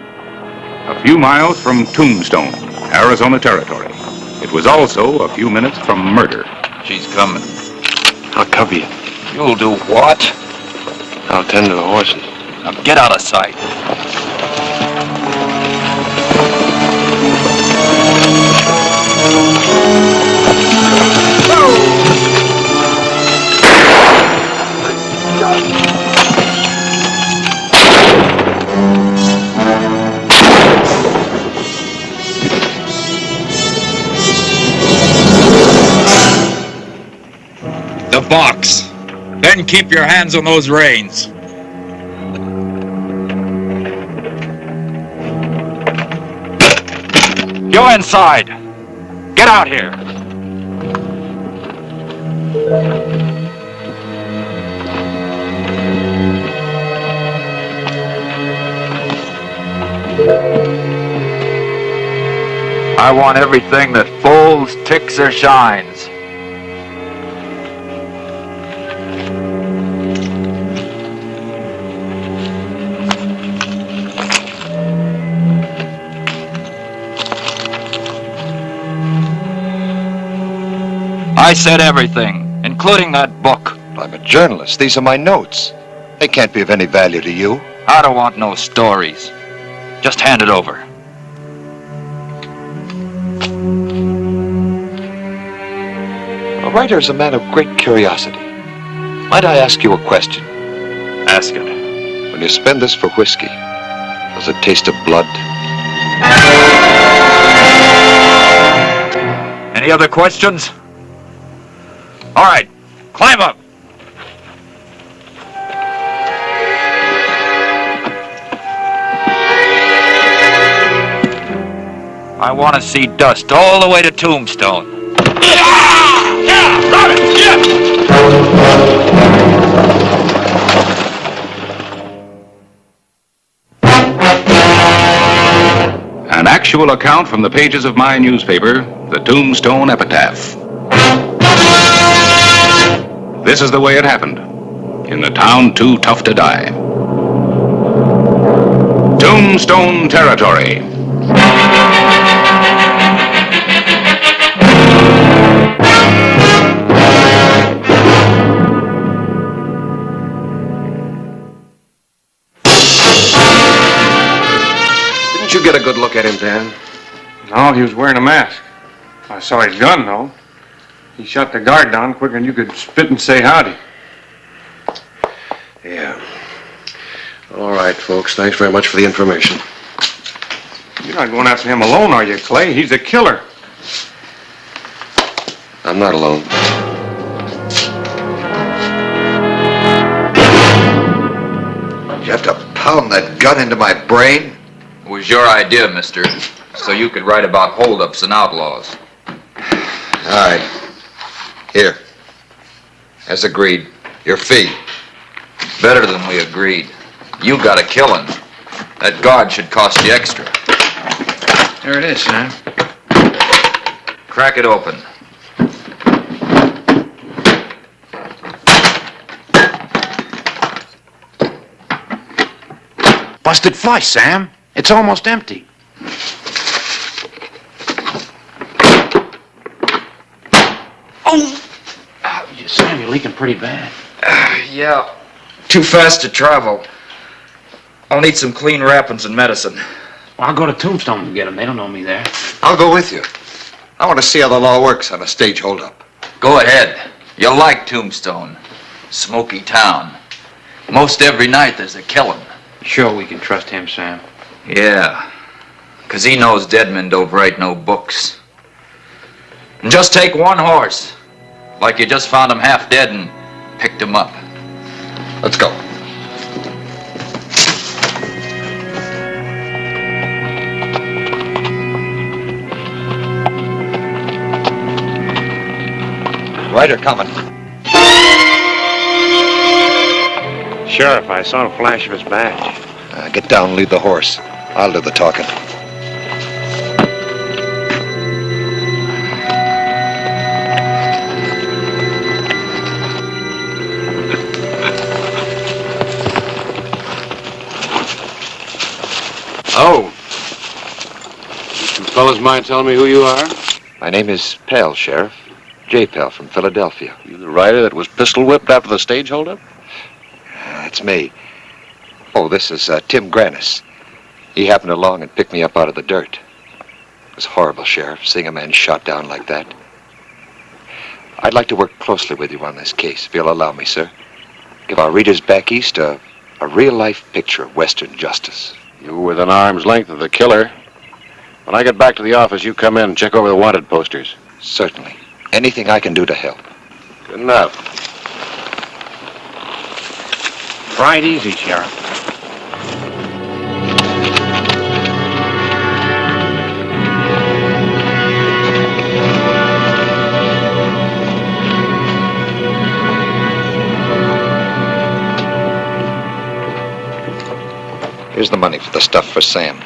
A few miles from Tombstone, Arizona Territory. It was also a few minutes from murder. She's coming. I'll cover you. You'll do what? I'll tend to the horses. Now get out of sight. The box. Then keep your hands on those reins. You inside. Get out here. I want everything that folds, ticks, or shines. I said everything, including that book. I'm a journalist. These are my notes. They can't be of any value to you. I don't want no stories. Just hand it over. A writer is a man of great curiosity. Might I ask you a question? Ask it. When you spend this for whiskey, does it taste of blood? Any other questions? All right, climb up. I want to see dust all the way to Tombstone. An actual account from the pages of my newspaper, the Tombstone Epitaph. This is the way it happened, in the town too tough to die. Tombstone Territory. Didn't you get a good look at him, Dan? No, he was wearing a mask. I saw his gun, though. He shot the guard down quicker than you could spit and say howdy. Yeah. All right, folks. Thanks very much for the information. You're not going after him alone, are you, Clay? He's a killer. I'm not alone. Did you have to pound that gun into my brain? It was your idea, mister, so you could write about holdups and outlaws. All right. Here. As agreed, your fee. Better than we agreed. You got a killing. That guard should cost you extra. There it is, Sam. Crack it open. Busted flush, Sam. It's almost empty. Oh! Sam, you're leaking pretty bad. Yeah. Too fast to travel. I'll need some clean wrappings and medicine. Well, I'll go to Tombstone and get them. They don't know me there. I'll go with you. I want to see how the law works on a stage holdup. Go ahead. You'll like Tombstone. Smoky town. Most every night there's a killing. Sure we can trust him, Sam. Yeah. 'Cause he knows dead men don't write no books. And just take one horse. Like you just found him half dead and picked him up. Let's go. Rider coming. Sheriff, I saw a flash of his badge. Get down and lead the horse. I'll do the talking. Oh. You fellas mind telling me who you are? My name is Pell, Sheriff. J. Pell from Philadelphia. You the rider that was pistol whipped after the stage holdup? That's me. Oh, this is Tim Grannis. He happened along and picked me up out of the dirt. It was horrible, Sheriff, seeing a man shot down like that. I'd like to work closely with you on this case, if you'll allow me, sir. Give our readers back east a real-life picture of Western justice. You were within arm's length of the killer. When I get back to the office, you come in and check over the wanted posters. Certainly. Anything I can do to help. Good enough. Ride easy, Sheriff. Here's the money for the stuff for Sam.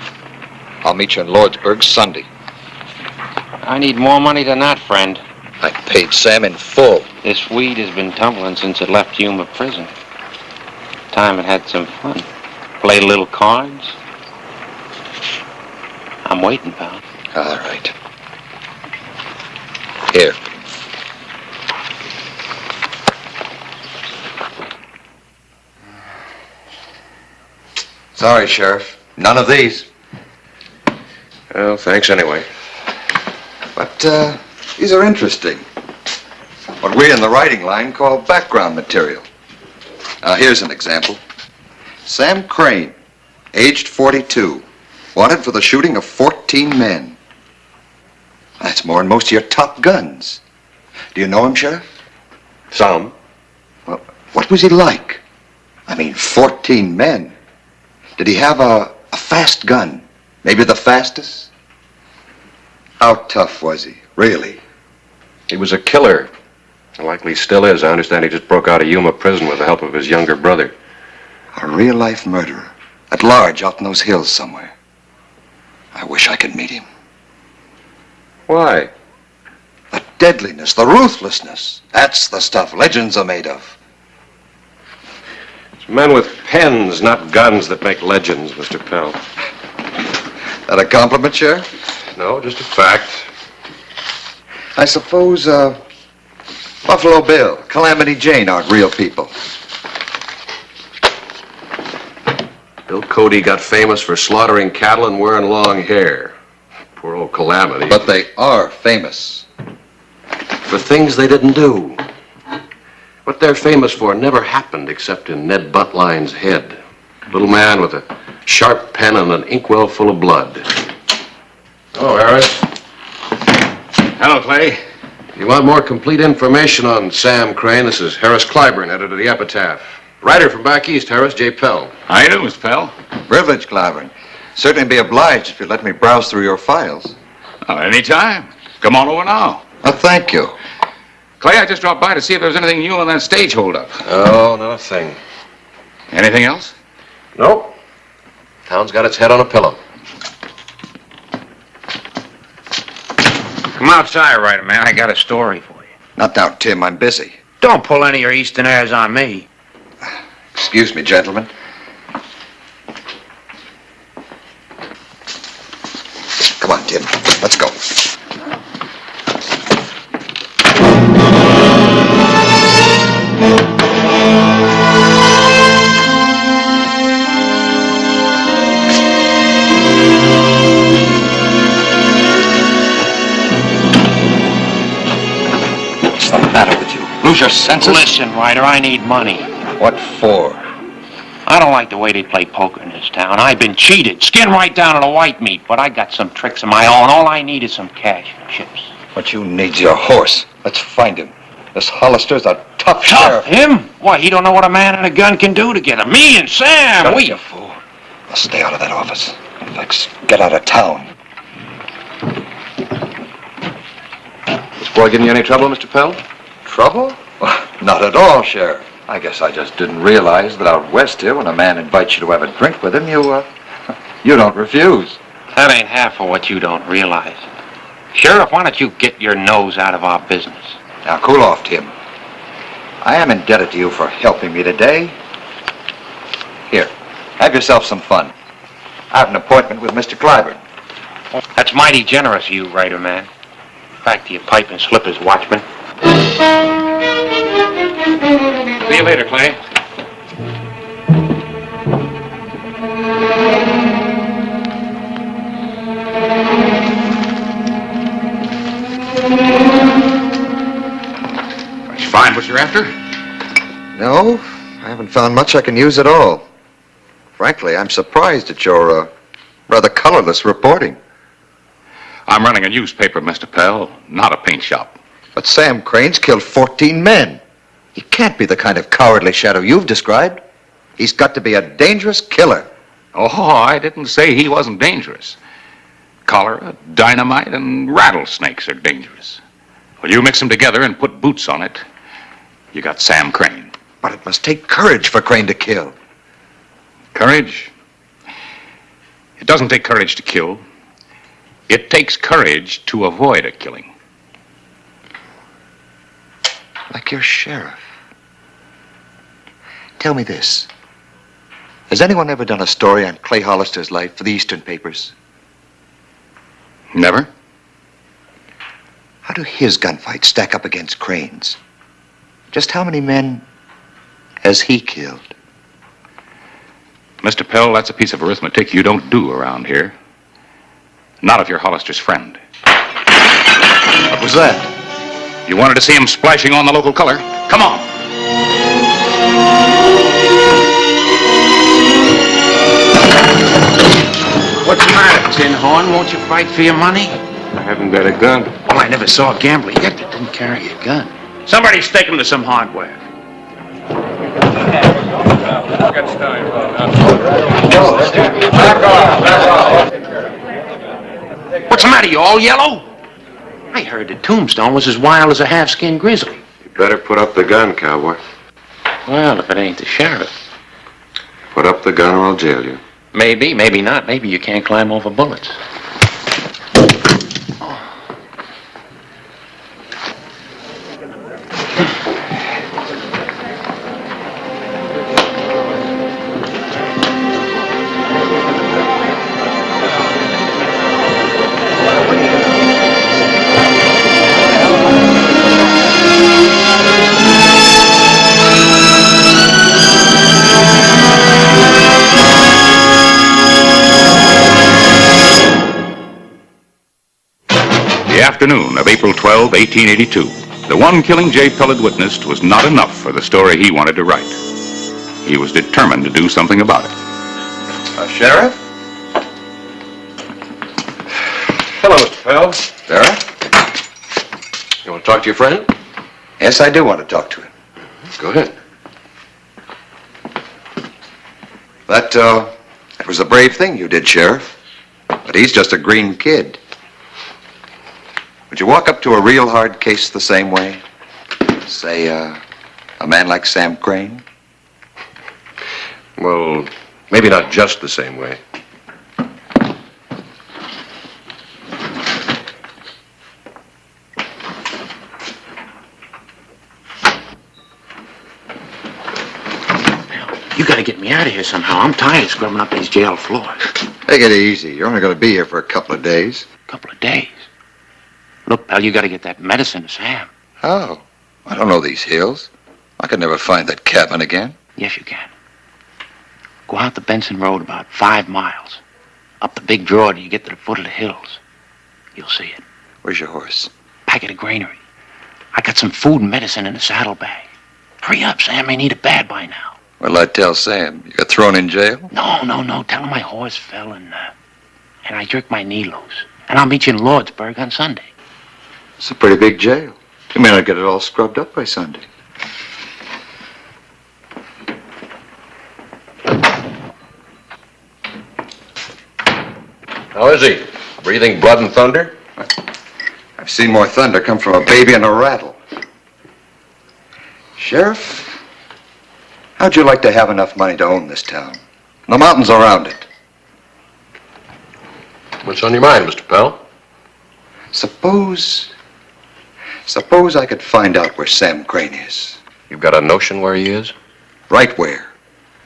I'll meet you in Lordsburg Sunday. I need more money than that, friend. I paid Sam in full. This weed has been tumbling since it left Yuma prison. Time it had some fun. Played a little cards. I'm waiting, pal. All right. Here. Sorry, Sheriff. None of these. Well, thanks anyway. But, these are interesting. What we in the writing line call background material. Now, here's an example. Sam Crane, aged 42, wanted for the shooting of 14 men. That's more than most of your top guns. Do you know him, Sheriff? Some. Well, what was he like? I mean, 14 men. Did he have a fast gun? Maybe the fastest? How tough was he, really? He was a killer. Likely still is. I understand he just broke out of Yuma prison with the help of his younger brother. A real-life murderer. At large, out in those hills somewhere. I wish I could meet him. Why? The deadliness, the ruthlessness. That's the stuff legends are made of. It's men with pens, not guns, that make legends, Mr. Pell. That a compliment, Sheriff? No, just a fact. I suppose, Buffalo Bill, Calamity Jane aren't real people. Bill Cody got famous for slaughtering cattle and wearing long hair. Poor old Calamity. But they are famous. For things they didn't do. What they're famous for never happened except in Ned Buntline's head. Little man with a sharp pen and an inkwell full of blood. Oh, Harris. Hello, Clay. You want more complete information on Sam Crane? This is Harris Clyburn, editor of the Epitaph. Writer from back east, Harris, J. Pell. How you doing, Miss Pell? Privilege, Clyburn. Certainly be obliged if you let me browse through your files. Oh, anytime. Come on over now. Oh, thank you. Clay, I just dropped by to see if there was anything new on that stage holdup. Oh, not a thing. Anything else? Nope. Town's got its head on a pillow. Come outside, Ryder, man. I got a story for you. Not now, Tim. I'm busy. Don't pull any of your eastern airs on me. Excuse me, gentlemen. Come on, Tim. Let's go. What's the matter with you? Lose your senses? Listen, Ryder, I need money. What for? I don't like the way they play poker in this town. I've been cheated, skinned right down to the white meat, but I got some tricks of my own. All I need is some cash and chips. What you need's your horse. Let's find him. This Hollister's a tough Tough? sheriff. Him? Why, he don't know what a man and a gun can do together. Me and Sam, Shut up, we... you fool. Now stay out of that office. Let's get out of town. This boy giving you any trouble, Mr. Pell? Trouble? Not at all, Sheriff. I guess I just didn't realize that out west here, when a man invites you to have a drink with him, you don't refuse. That ain't half of what you don't realize. Sheriff, why don't you get your nose out of our business? Now, cool off, Tim. I am indebted to you for helping me today. Here, have yourself some fun. I have an appointment with Mr. Clyburn. That's mighty generous of you, writer man. Back to your pipe and slippers, watchman. See you later, Clay. Did you find what you're after? No, I haven't found much I can use at all. Frankly, I'm surprised at your rather colorless reporting. I'm running a newspaper, Mr. Pell, not a paint shop. But Sam Crane's killed 14 men. He can't be the kind of cowardly shadow you've described. He's got to be a dangerous killer. Oh, I didn't say he wasn't dangerous. Cholera, dynamite, and rattlesnakes are dangerous. Well, you mix them together and put boots on it, you got Sam Crane. But it must take courage for Crane to kill. Courage? It doesn't take courage to kill. It takes courage to avoid a killing. Like your sheriff. Tell me this. Has anyone ever done a story on Clay Hollister's life for the Eastern papers? Never? How do his gunfights stack up against Crane's? Just how many men has he killed? Mr. Pell, that's a piece of arithmetic you don't do around here. Not if you're Hollister's friend. What was that? You wanted to see him splashing on the local color? Come on. What's the matter, Tin Horn? Won't you fight for your money? I haven't got a gun. Well, I never saw a gambler yet that didn't carry a gun. Somebody take him to some hardware. What's the matter? You all yellow? I heard that Tombstone was as wild as a half-skinned grizzly. You better put up the gun, cowboy. Well, if it ain't the sheriff. Put up the gun or I'll jail you. Maybe, maybe not. Maybe you can't climb over bullets. Afternoon of April 12, 1882. The one killing J. Pell had witnessed was not enough for the story he wanted to write. He was determined to do something about it. Sheriff? Hello, Mr. Pell. Sarah? You want to talk to your friend? Yes, I do want to talk to him. Go ahead. That was a brave thing you did, Sheriff. But he's just a green kid. Would you walk up to a real hard case the same way? Say, a man like Sam Crane? Well, maybe not just the same way. You gotta get me out of here somehow. I'm tired of scrubbing up these jail floors. Take it easy. You're only going to be here for a couple of days. Couple of days. Look, pal, you gotta get that medicine to Sam. How? I don't know these hills. I could never find that cabin again. Yes, you can. Go out the Benson Road about 5 miles. Up the big draw till you get to the foot of the hills. You'll see it. Where's your horse? Back at the granary. I got some food and medicine in a saddlebag. Hurry up, Sam may need it bad by now. What'll I tell Sam? You got thrown in jail? No. Tell him my horse fell and I jerked my knee loose. And I'll meet you in Lordsburg on Sunday. It's a pretty big jail. You may not get it all scrubbed up by Sunday. How is he? Breathing blood and thunder? I've seen more thunder come from a baby and a rattle. Sheriff, How'd you like to have enough money to own this town? The mountains around it. What's on your mind, Mr. Pell? Suppose I could find out where Sam Crane is. You've got a notion where he is? Right where.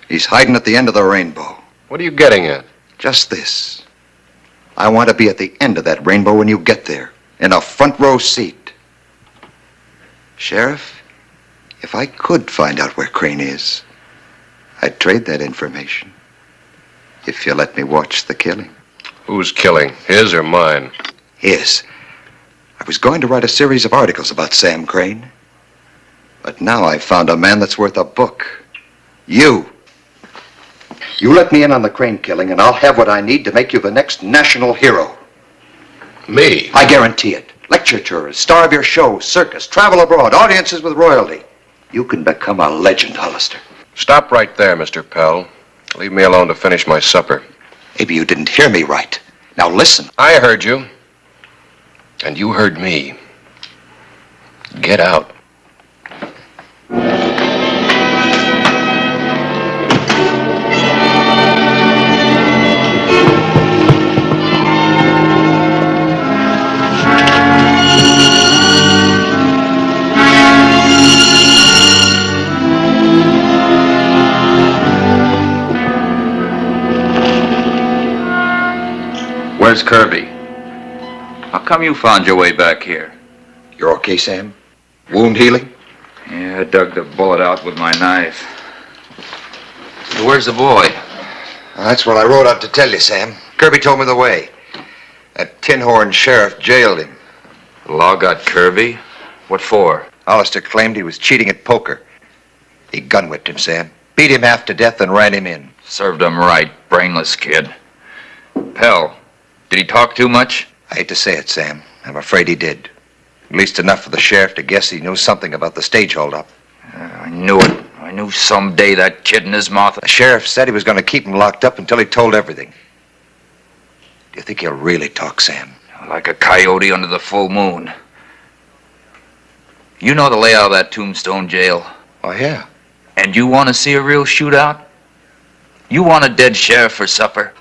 He's hiding at the end of the rainbow. What are you getting at? Just this. I want to be at the end of that rainbow when you get there, in a front row seat. Sheriff, if I could find out where Crane is, I'd trade that information. If you let me watch the killing. Who's killing? His or mine? His. I was going to write a series of articles about Sam Crane. But now I've found a man that's worth a book. You. You let me in on the Crane killing, and I'll have what I need to make you the next national hero. Me? I guarantee it. Lecture tours, star of your show, circus, travel abroad, audiences with royalty. You can become a legend, Hollister. Stop right there, Mr. Pell. Leave me alone to finish my supper. Maybe you didn't hear me right. Now listen. I heard you. And you heard me. Get out. Where's Kirby? How come you found your way back here? You're okay, Sam? Wound healing? Yeah, I dug the bullet out with my knife. Where's the boy? That's what I rode out to tell you, Sam. Kirby told me the way. That tin-horn sheriff jailed him. The law got Kirby? What for? Hollister claimed he was cheating at poker. He gun-whipped him, Sam. Beat him half to death and ran him in. Served him right, brainless kid. Pell, did he talk too much? I hate to say it, Sam. I'm afraid he did. At least enough for the sheriff to guess he knew something about the stage holdup. I knew it. I knew someday that kid in his mouth. The sheriff said he was going to keep him locked up until he told everything. Do you think he'll really talk, Sam? Like a coyote under the full moon. You know the layout of that Tombstone jail? Oh, yeah. And you want to see a real shootout? You want a dead sheriff for supper?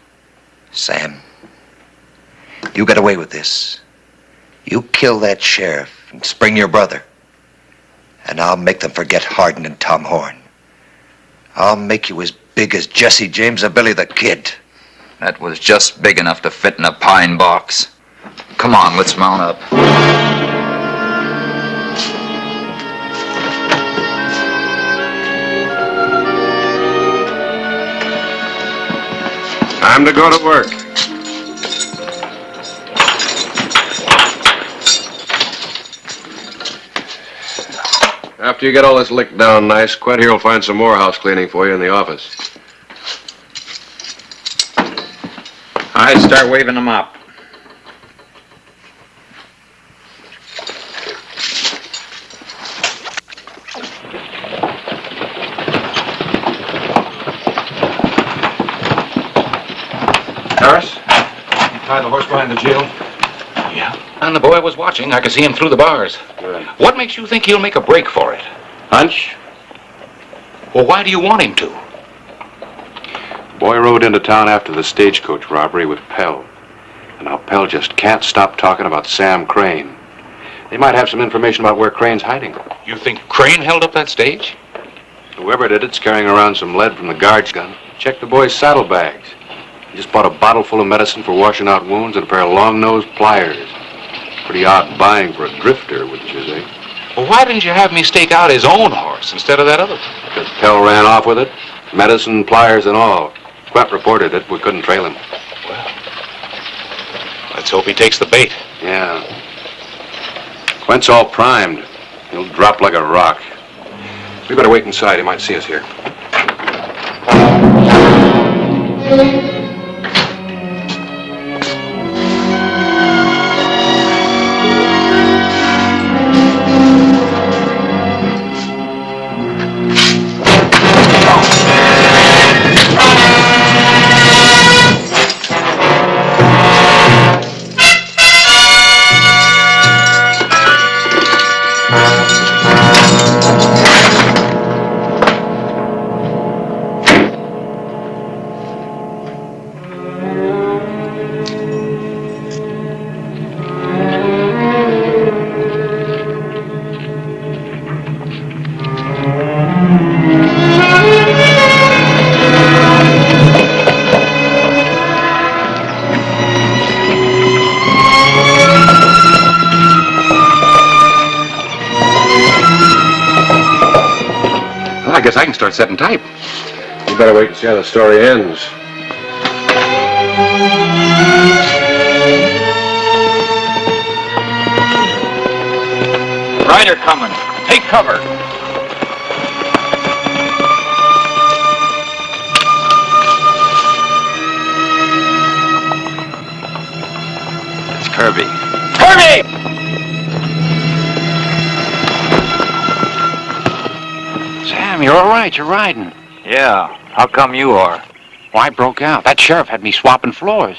Sam, you get away with this. You kill that sheriff and spring your brother. And I'll make them forget Hardin and Tom Horn. I'll make you as big as Jesse James or Billy the Kid. That was just big enough to fit in a pine box. Come on, let's mount up. Time to go to work. After you get all this licked down nice, Quint here will find some more house cleaning for you in the office. I'd start waving them up. Harris, you tied the horse behind the jail? Yeah. And the boy was watching. I could see him through the bars. Good. What makes you think he'll make a break for it? Hunch? Well, why do you want him to? Boy rode into town after the stagecoach robbery with Pell. And now Pell just can't stop talking about Sam Crane. They might have some information about where Crane's hiding. You think Crane held up that stage? Whoever did it's carrying around some lead from the guard's gun. Check the boy's saddlebags. He just bought a bottle full of medicine for washing out wounds and a pair of long-nosed pliers. Pretty odd buying for a drifter, wouldn't you say? Well, why didn't you have me stake out his own horse instead of that other one? Because Pell ran off with it. Medicine, pliers, and all. Quint reported it. We couldn't trail him. Well, let's hope he takes the bait. Yeah. Quint's all primed. He'll drop like a rock. We better wait inside. He might see us here. start setting type. You better wait and see how the story ends. Rider coming. Take cover. It's Kirby. Kirby! Sam, you're all right. You're riding. Yeah. How come you are? Well, I broke out. That sheriff had me swapping floors.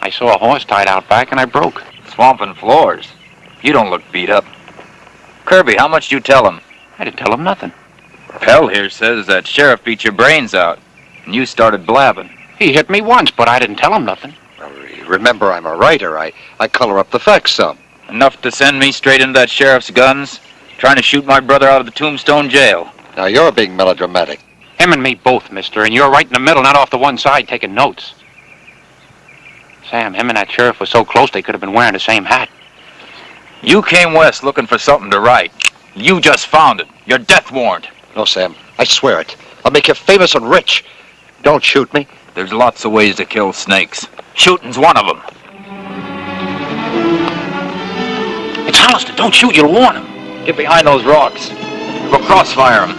I saw a horse tied out back, and I broke. Swamping floors. You don't look beat up. Kirby, how much did you tell him? I didn't tell him nothing. Pell here says that sheriff beat your brains out, and you started blabbing. He hit me once, but I didn't tell him nothing. Remember, I'm a writer. I color up the facts some. Enough to send me straight into that sheriff's guns, trying to shoot my brother out of the Tombstone jail. Now, you're being melodramatic. Him and me both, mister, and you're right in the middle, not off to one side taking notes. Sam, him and that sheriff were so close they could have been wearing the same hat. You came west looking for something to write. You just found it. Your death warrant. No, Sam, I swear it. I'll make you famous and rich. Don't shoot me. There's lots of ways to kill snakes. Shooting's one of them. It's Hollister. Don't shoot. You'll warn him. Get behind those rocks. We'll crossfire him.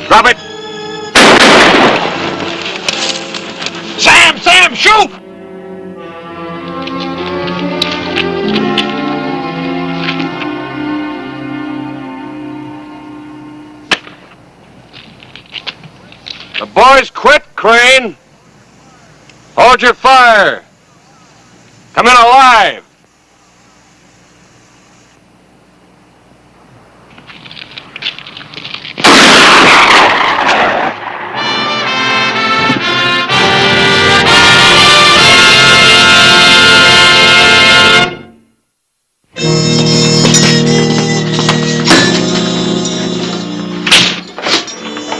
Drop it! Sam, shoot! The boys quit, Crane. Hold your fire. Come in alive.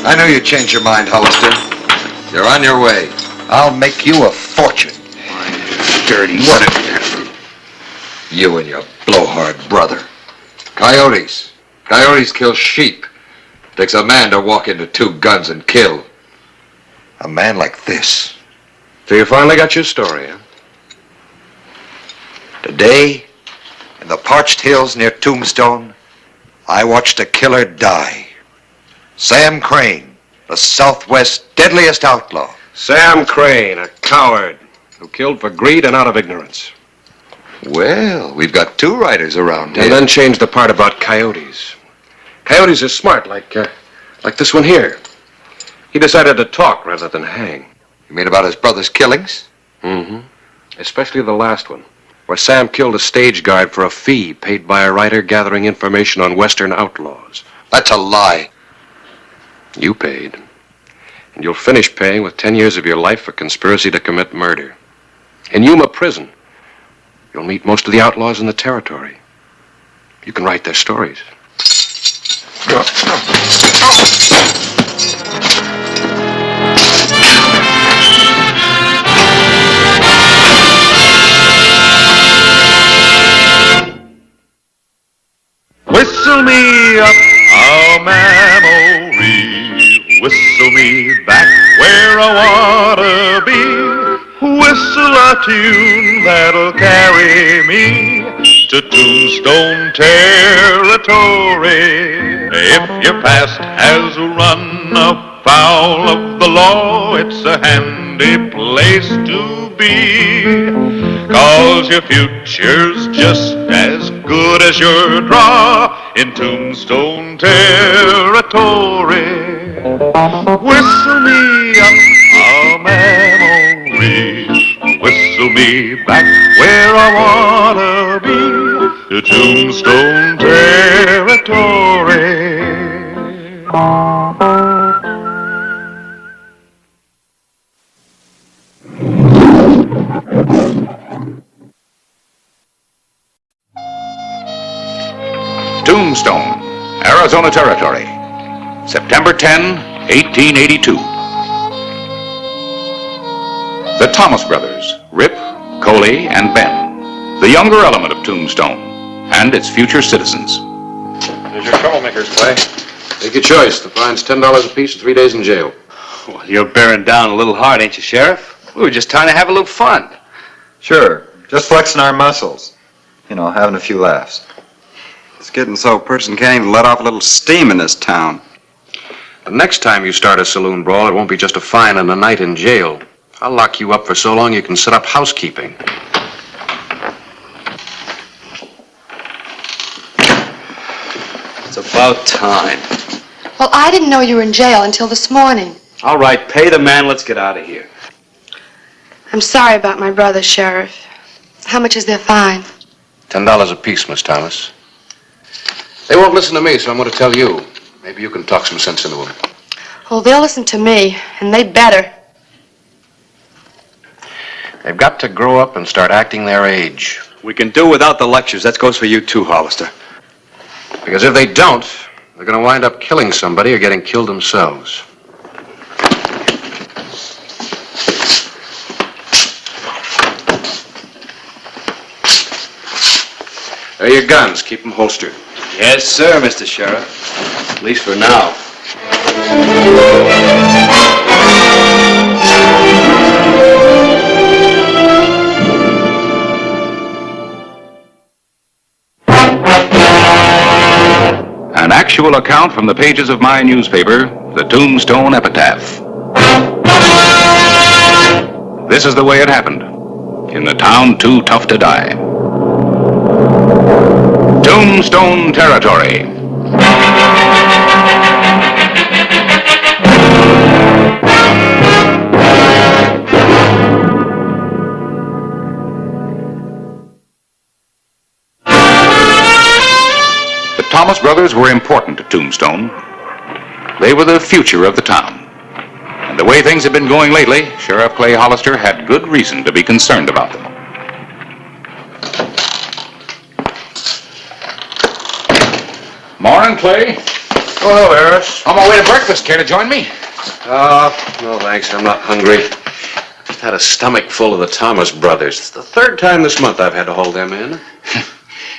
I knew you'd change your mind, Hollister. You're on your way. I'll make you a fortune. Dirty son. You and your blowhard brother. Coyotes. Coyotes kill sheep. Takes a man to walk into two guns and kill. A man like this. So you finally got your story, huh? Today, in the parched hills near Tombstone, I watched a killer die. Sam Crane, the Southwest's deadliest outlaw. Sam Crane, a coward who killed for greed and out of ignorance. Well, we've got two writers around here. And then changed the part about coyotes. Coyotes are smart, like this one here. He decided to talk rather than hang. You mean about his brother's killings? Mm-hmm. Especially the last one, where Sam killed a stage guard for a fee paid by a writer gathering information on Western outlaws. That's a lie. You paid. And you'll finish paying with 10 years of your life for conspiracy to commit murder. In Yuma prison, you'll meet most of the outlaws in the territory. You can write their stories. Whistle me up, oh man. me back where I wanna be. Whistle a tune that'll carry me to Tombstone territory. If your past has run afoul of the law, it's a handy place to be. 'Cause your future's just as good as your draw in Tombstone territory. Whistle me up a memory, whistle me back where I wanna be, to Tombstone territory. Tombstone, Arizona Territory, September 10, 1882. The Thomas brothers, Rip, Coley, and Ben, the younger element of Tombstone, and its future citizens. There's your troublemakers, Clay. Take your choice. The fine's $10 apiece and 3 days in jail. Well, you're bearing down a little hard, ain't you, Sheriff? We were just trying to have a little fun. Sure, just flexing our muscles. You know, having a few laughs. It's getting so a person can't even let off a little steam in this town. The next time you start a saloon brawl, it won't be just a fine and a night in jail. I'll lock you up for so long you can set up housekeeping. It's about time. Well, I didn't know you were in jail until this morning. All right, pay the man. Let's get out of here. I'm sorry about my brother, Sheriff. How much is their fine? $10 apiece, Miss Thomas. They won't listen to me, so I'm going to tell you. Maybe you can talk some sense into them. Well, they'll listen to me, and they better. They've got to grow up and start acting their age. We can do without the lectures. That goes for you too, Hollister. Because if they don't, they're going to wind up killing somebody or getting killed themselves. There are your guns. Keep them holstered. Yes, sir, Mr. Sheriff. At least for now. An actual account from the pages of my newspaper, the Tombstone Epitaph. This is the way it happened, in the town too tough to die. Tombstone Territory. The Thomas brothers were important to Tombstone. They were the future of the town. And the way things had been going lately, Sheriff Clay Hollister had good reason to be concerned about them. Morning, Clay. Hello, Harris. On my way to breakfast. Care to join me? No thanks. I'm not hungry. Just had a stomach full of the Thomas brothers. It's the third time this month I've had to hold them in.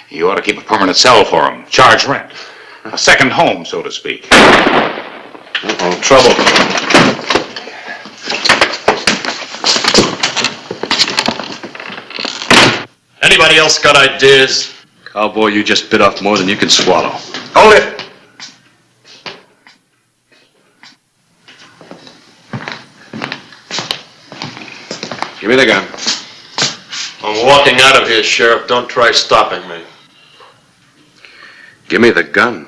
You ought to keep a permanent cell for them. Charge rent. A second home, so to speak. Uh-oh, trouble. Anybody else got ideas? Cowboy, you just bit off more than you can swallow. Hold it. Give me the gun. I'm walking out of here, Sheriff. Don't try stopping me. Give me the gun.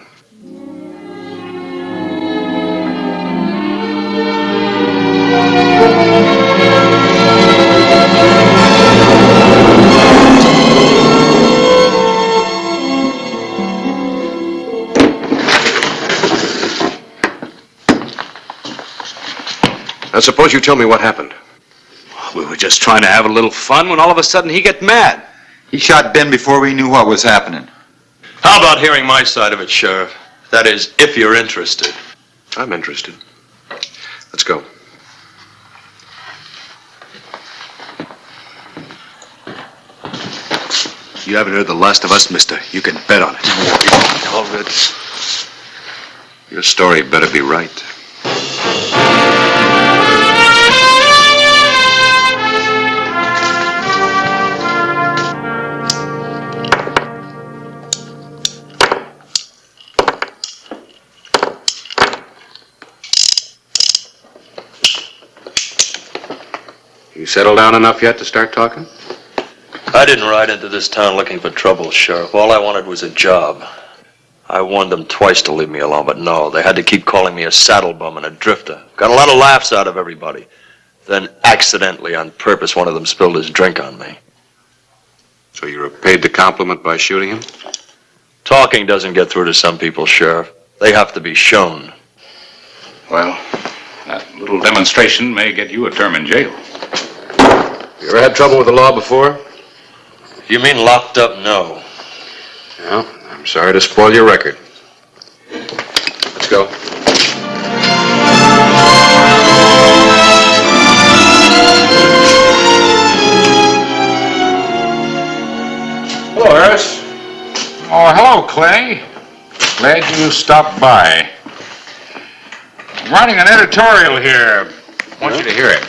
Now, suppose you tell me what happened. We were just trying to have a little fun when all of a sudden he get mad. He shot Ben before we knew what was happening. How about hearing my side of it, Sheriff? That is, if you're interested. I'm interested. Let's go. You haven't heard the last of us, mister. You can bet on it. All right. Your story better be right. You settled down enough yet to start talking? I didn't ride into this town looking for trouble, Sheriff. All I wanted was a job. I warned them twice to leave me alone, but no, they had to keep calling me a saddle bum and a drifter. Got a lot of laughs out of everybody. Then, accidentally, on purpose, one of them spilled his drink on me. So you repaid the compliment by shooting him? Talking doesn't get through to some people, Sheriff. They have to be shown. Well, that little demonstration may get you a term in jail. You ever had trouble with the law before? You mean locked up? No. Well, I'm sorry to spoil your record. Let's go. Hello, Harris. Oh, hello, Clay. Glad you stopped by. I'm writing an editorial here. I want you to hear it.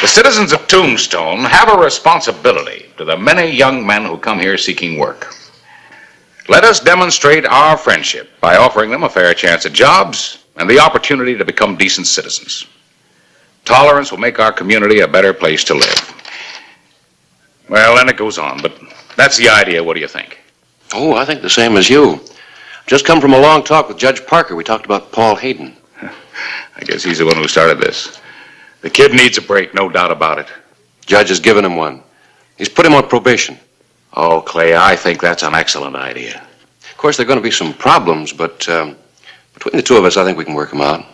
The citizens of Tombstone have a responsibility to the many young men who come here seeking work. Let us demonstrate our friendship by offering them a fair chance at jobs and the opportunity to become decent citizens. Tolerance will make our community a better place to live. Well, then it goes on, but that's the idea. What do you think? Oh, I think the same as you. Just come from a long talk with Judge Parker. We talked about Paul Hayden. I guess he's the one who started this. The kid needs a break, no doubt about it. Judge has given him one. He's put him on probation. Oh, Clay, I think that's an excellent idea. Of course, there are going to be some problems, but between the two of us, I think we can work them out.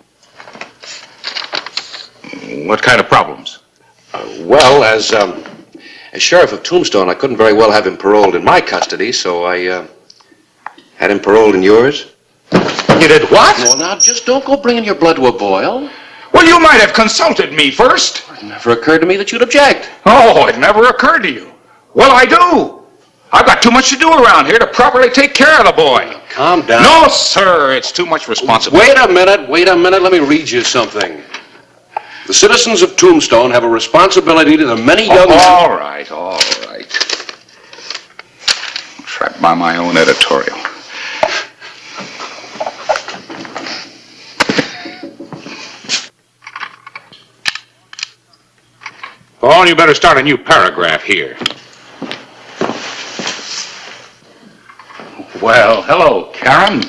What kind of problems? Well, as sheriff of Tombstone, I couldn't very well have him paroled in my custody, so I had him paroled in yours. You did what? Well, now, just don't go bringing your blood to a boil. Well, you might have consulted me first. It never occurred to me that you'd object. Oh, it never occurred to you. Well, I do. I've got too much to do around here to properly take care of the boy. Calm down. No, sir, it's too much responsibility. Wait a minute. Let me read you something. The citizens of Tombstone have a responsibility to the many young men... All right. Trapped by my own editorial. Paul, you better start a new paragraph here. Well, hello, Karen.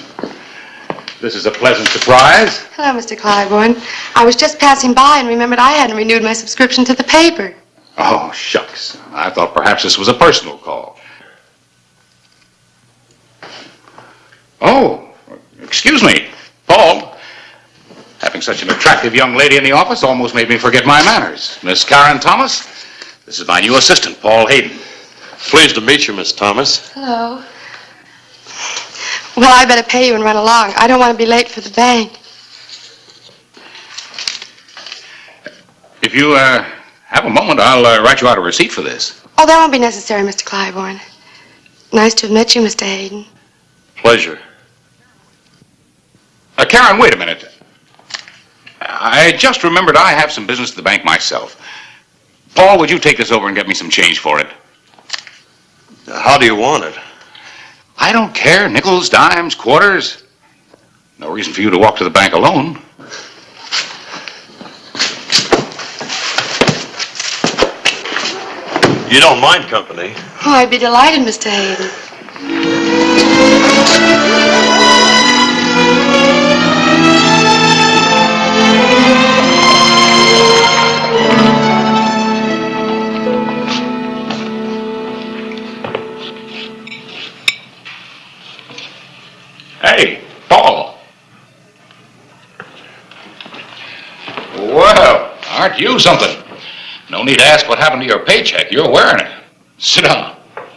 This is a pleasant surprise. Hello, Mr. Claiborne. I was just passing by and remembered I hadn't renewed my subscription to the paper. Oh, shucks. I thought perhaps this was a personal call. Oh, excuse me. Paul, having such an attractive young lady in the office almost made me forget my manners. Miss Karen Thomas, this is my new assistant, Paul Hayden. Pleased to meet you, Miss Thomas. Hello. Well, I better pay you and run along. I don't want to be late for the bank. If you have a moment, I'll write you out a receipt for this. Oh, that won't be necessary, Mr. Claiborne. Nice to have met you, Mr. Hayden. Pleasure. Karen, wait a minute. I just remembered I have some business at the bank myself. Paul, would you take this over and get me some change for it? How do you want it? I don't care. Nickels, dimes, quarters. No reason for you to walk to the bank alone. You don't mind company? Oh, I'd be delighted, Mr. Hayden. Hey, Paul. Well, aren't you something? No need to ask what happened to your paycheck. You're wearing it. Sit down.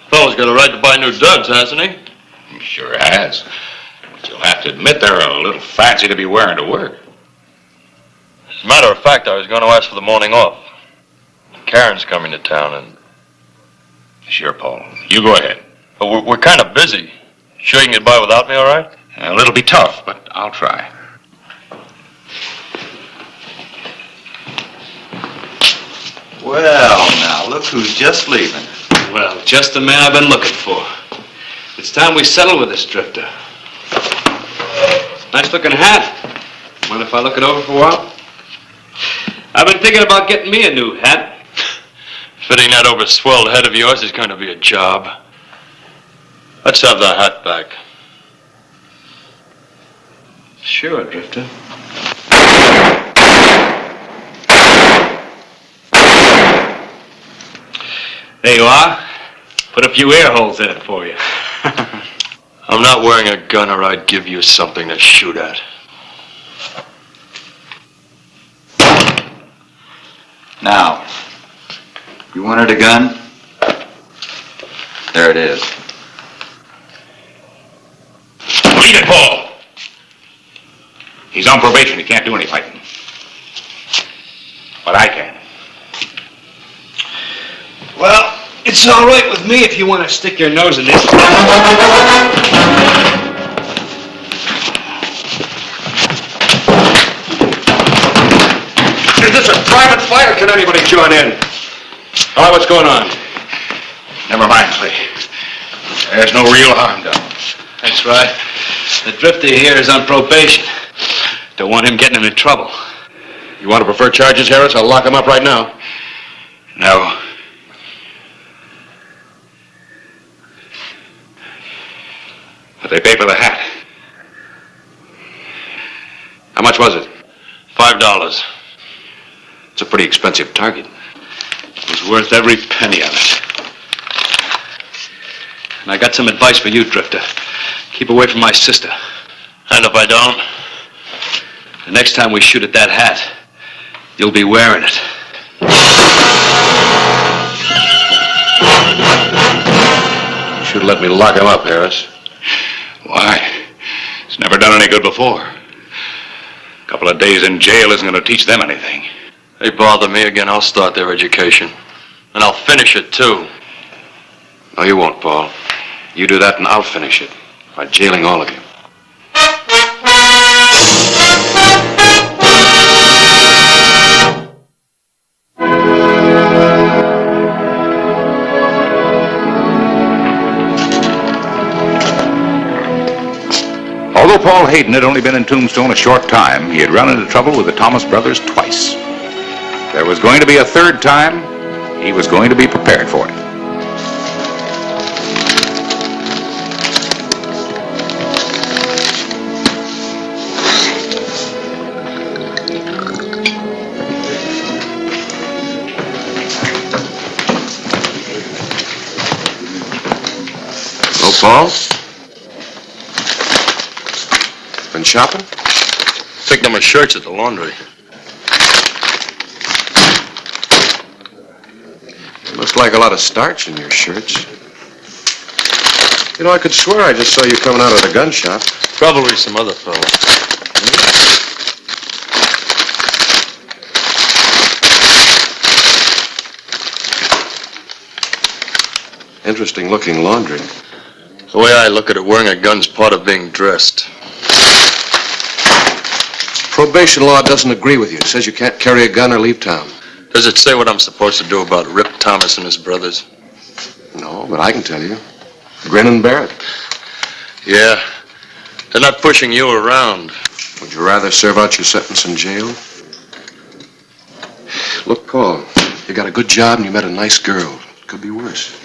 Fellow's got a right to buy new duds, hasn't he? He sure has. But you'll have to admit they're a little fancy to be wearing to work. As a matter of fact, I was going to ask for the morning off. Karen's coming to town and... Sure, Paul. You go ahead. But we're kind of busy. Sure you can get by without me, all right? Well, it'll be tough, but I'll try. Well, now, look who's just leaving. Well, just the man I've been looking for. It's time we settle with this drifter. Nice looking hat. Mind if I look it over for a while? I've been thinking about getting me a new hat. Fitting that over-swelled head of yours is going to be a job. Let's have the hat back. Sure, Drifter. There you are. Put a few air holes in it for you. I'm not wearing a gun or I'd give you something to shoot at. Now, you wanted a gun? There it is. Leave it, Paul. He's on probation. He can't do any fighting. But I can. Well, it's all right with me if you want to stick your nose in this. Is this a private fight or can anybody join in? All right, what's going on? Never mind, Clay. There's no real harm done. That's right. The Drifter here is on probation. Don't want him getting into trouble. You want to prefer charges, Harris? I'll lock him up right now. No. But they pay for the hat. How much was it? $5. It's a pretty expensive target. It was worth every penny of it. And I got some advice for you, Drifter. Keep away from my sister. And if I don't? The next time we shoot at that hat, you'll be wearing it. You should let me lock him up, Harris. Why? It's never done any good before. A couple of days in jail isn't going to teach them anything. They bother me again, I'll start their education. And I'll finish it, too. No, you won't, Paul. You do that and I'll finish it by jailing all of you. Although Paul Hayden had only been in Tombstone a short time, he had run into trouble with the Thomas brothers twice. There was going to be a third time. He was going to be prepared for it. Hello, Paul? Been shopping? Picked up my shirts at the laundry. Looks like a lot of starch in your shirts. You know, I could swear I just saw you coming out of the gun shop. Probably some other fellow. Interesting looking laundry. The way I look at it, wearing a gun's part of being dressed. Probation law doesn't agree with you. It says you can't carry a gun or leave town. Does it say what I'm supposed to do about Rip Thomas and his brothers? No, but I can tell you. Grin and bear it. Yeah. They're not pushing you around. Would you rather serve out your sentence in jail? Look, Paul, you got a good job and you met a nice girl. Could be worse.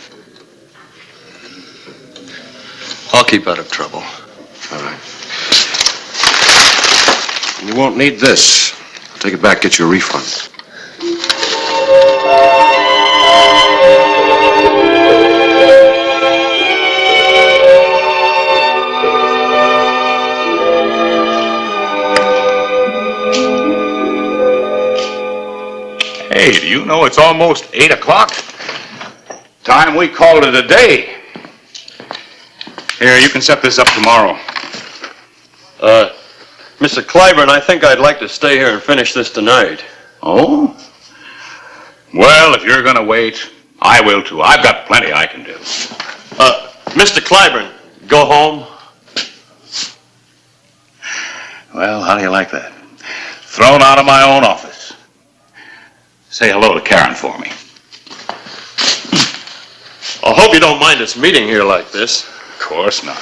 I'll keep out of trouble. All right. And you won't need this. I'll take it back, get you a refund. Hey, do you know it's almost 8 o'clock? Time we called it a day. Here, you can set this up tomorrow. Mr. Clyburn, I think I'd like to stay here and finish this tonight. Oh? Well, if you're going to wait, I will too. I've got plenty I can do. Mr. Clyburn, go home. Well, how do you like that? Thrown out of my own office. Say hello to Karen for me. I hope you don't mind us meeting here like this. Of course not.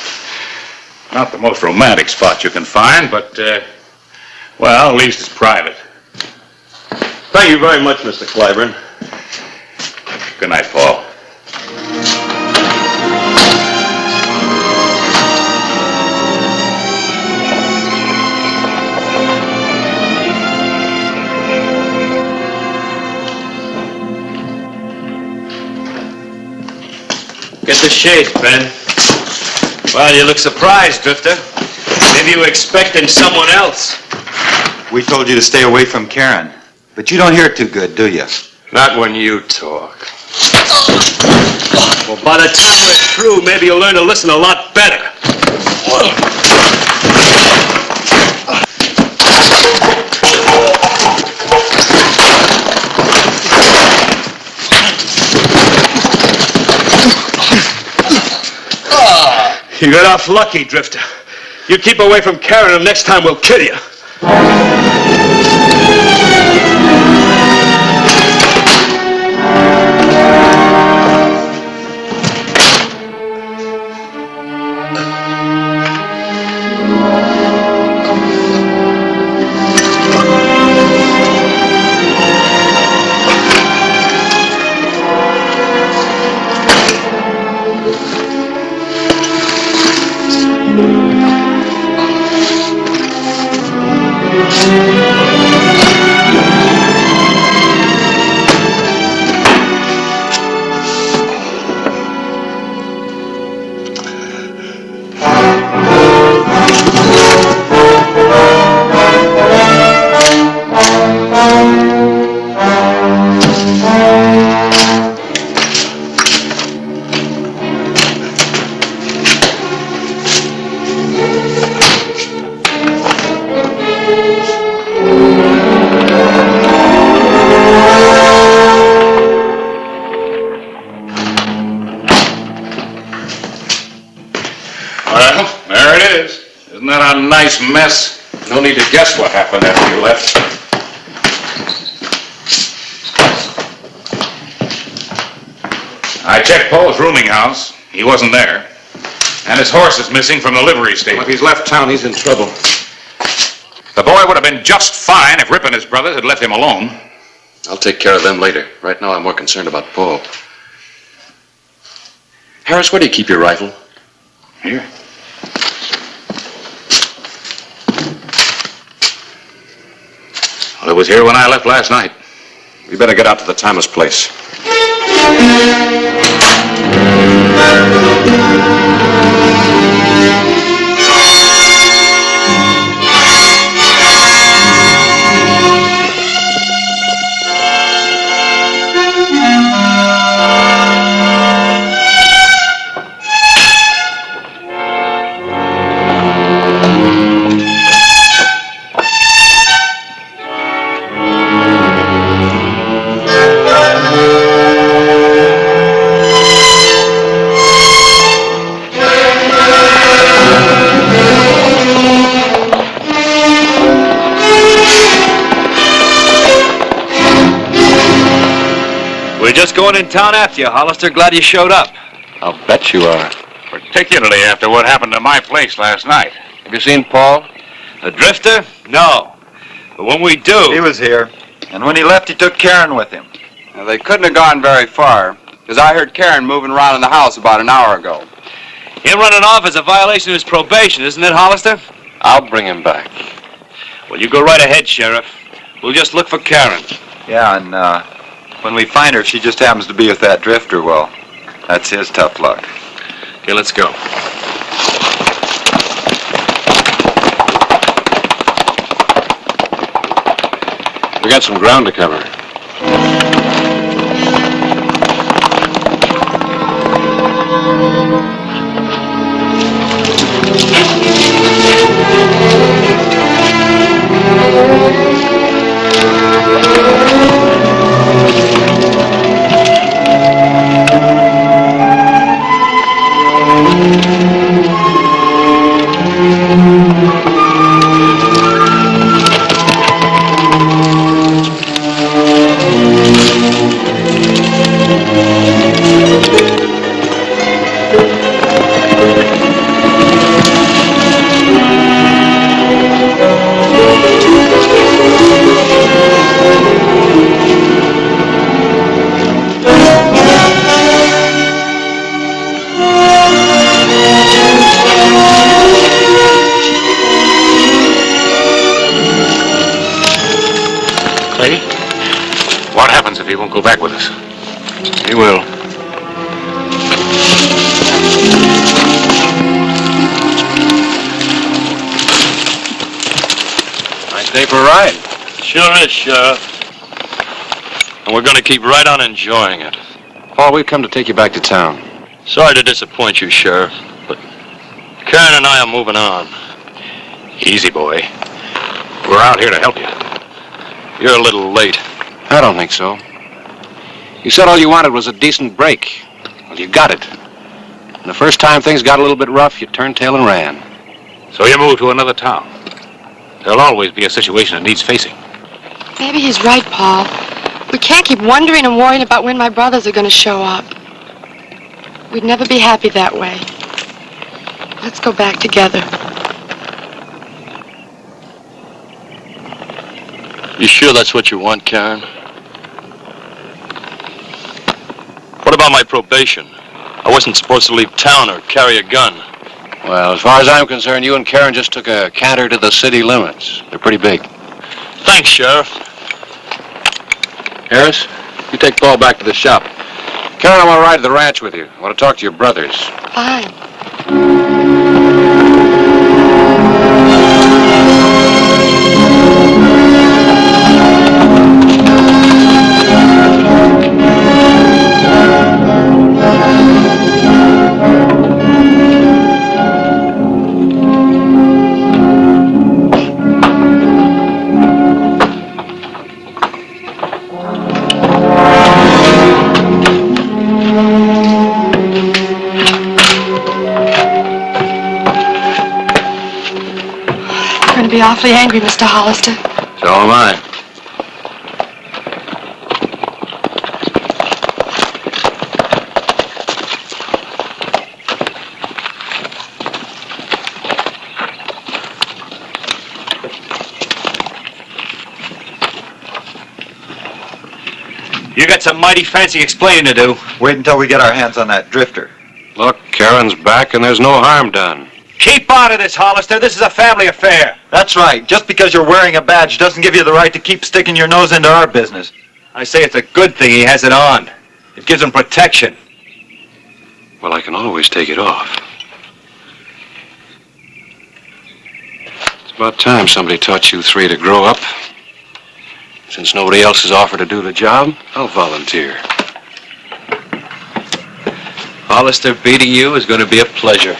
Not the most romantic spot you can find, but, well, at least it's private. Thank you very much, Mr. Clyburn. Good night, Paul. Get the shades, Ben. Well, you look surprised, Drifter. Maybe you were expecting someone else. We told you to stay away from Karen, but you don't hear too good, do you? Not when you talk. Well, by the time we're through, maybe you'll learn to listen a lot better. You got off lucky, Drifter. You keep away from Karen, and next time we'll kill you. Nice mess. No need to guess what happened after you left. I checked Paul's rooming house. He wasn't there. And his horse is missing from the livery stable. If he's left town, he's in trouble. The boy would have been just fine if Rip and his brothers had left him alone. I'll take care of them later. Right now, I'm more concerned about Paul. Harris, where do you keep your rifle? Here. Well, it was here when I left last night. We better get out to the Thomas place. Just going in town after you, Hollister. Glad you showed up. I'll bet you are. Particularly after what happened to my place last night. Have you seen Paul? The Drifter? No. But when we do... He was here. And when he left, he took Karen with him. Now, they couldn't have gone very far, because I heard Karen moving around in the house about an hour ago. Him running off is a violation of his probation, isn't it, Hollister? I'll bring him back. Well, you go right ahead, Sheriff. We'll just look for Karen. Yeah, and when we find her, if she just happens to be with that Drifter, well, that's his tough luck. Okay, let's go. We got some ground to cover. Clay? What happens if he won't go back with us? He will. Nice day for a ride. Sure is, Sheriff. And we're going to keep right on enjoying it. Paul, we've come to take you back to town. Sorry to disappoint you, Sheriff, but Karen and I are moving on. Easy, boy. We're out here to help you. You're a little late. I don't think so. You said all you wanted was a decent break. Well, you got it. And the first time things got a little bit rough, you turned tail and ran. So you moved to another town. There'll always be a situation that needs facing. Maybe he's right, Paul. We can't keep wondering and worrying about when my brothers are going to show up. We'd never be happy that way. Let's go back together. You sure that's what you want, Karen? What about my probation? I wasn't supposed to leave town or carry a gun. Well, as far as I'm concerned, you and Karen just took a canter to the city limits. They're pretty big. Thanks, Sheriff. Harris, you take Paul back to the shop. Karen, I want to ride to the ranch with you. I want to talk to your brothers. Fine. Be awfully angry, Mr. Hollister. So am I. You got some mighty fancy explaining to do. Wait until we get our hands on that drifter. Look, Karen's back and there's no harm done. Keep out of this, Hollister. This is a family affair. That's right. Just because you're wearing a badge doesn't give you the right to keep sticking your nose into our business. I say it's a good thing he has it on. It gives him protection. Well, I can always take it off. It's about time somebody taught you three to grow up. Since nobody else has offered to do the job, I'll volunteer. Hollister, beating you is going to be a pleasure.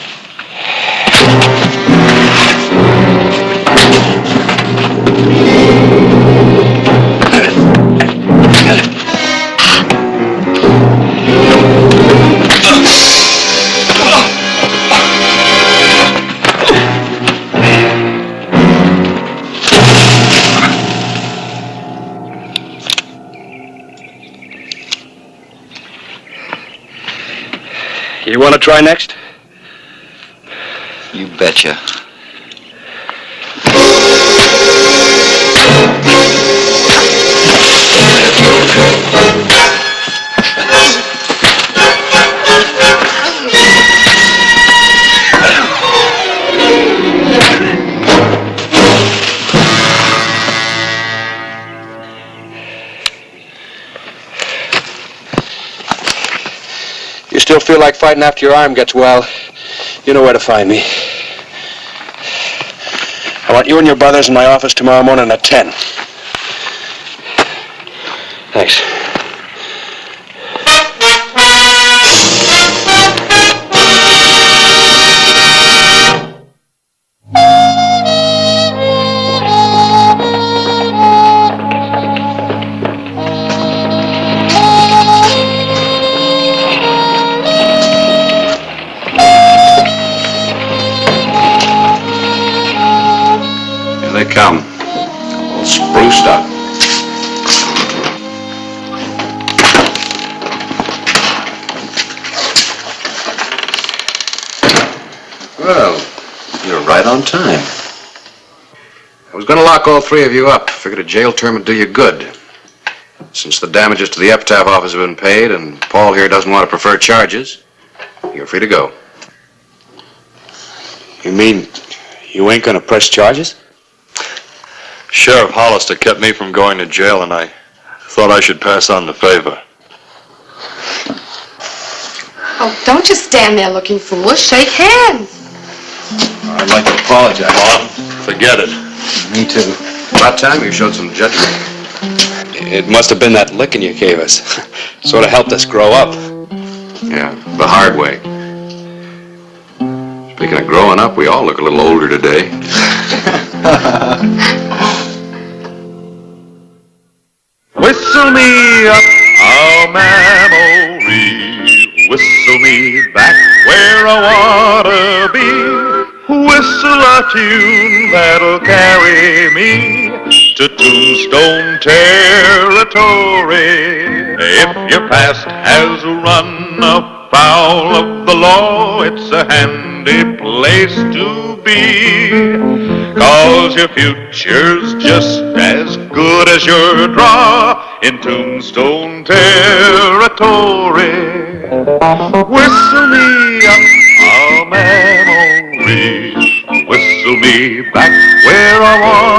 You want to try next? You betcha. You still feel like fighting after your arm gets well, you know where to find me. I want you and your brothers in my office tomorrow morning at 10. Thanks. Here they come. All spruced up. Well, you're right on time. I was going to lock all three of you up. Figured a jail term would do you good. Since the damages to the epitaph office have been paid and Paul here doesn't want to prefer charges, you're free to go. You mean you ain't gonna press charges? Sheriff Hollister kept me from going to jail, and I thought I should pass on the favor. Oh, don't just stand there looking foolish. Shake hands. I'd like to apologize. Mom, forget it. Me too. About time you showed some judgment. It must have been that licking you gave us. Sort of helped us grow up. Yeah, the hard way. Speaking of growing up, we all look a little older today. Whistle me up a memory, whistle me back where I wanna be, whistle a tune that'll carry me to Tombstone territory. If your past has run afoul of the law, it's a handy place to be, 'cause your future's just as good as your draw in Tombstone territory. Whistle me up a memory, whistle me back where I want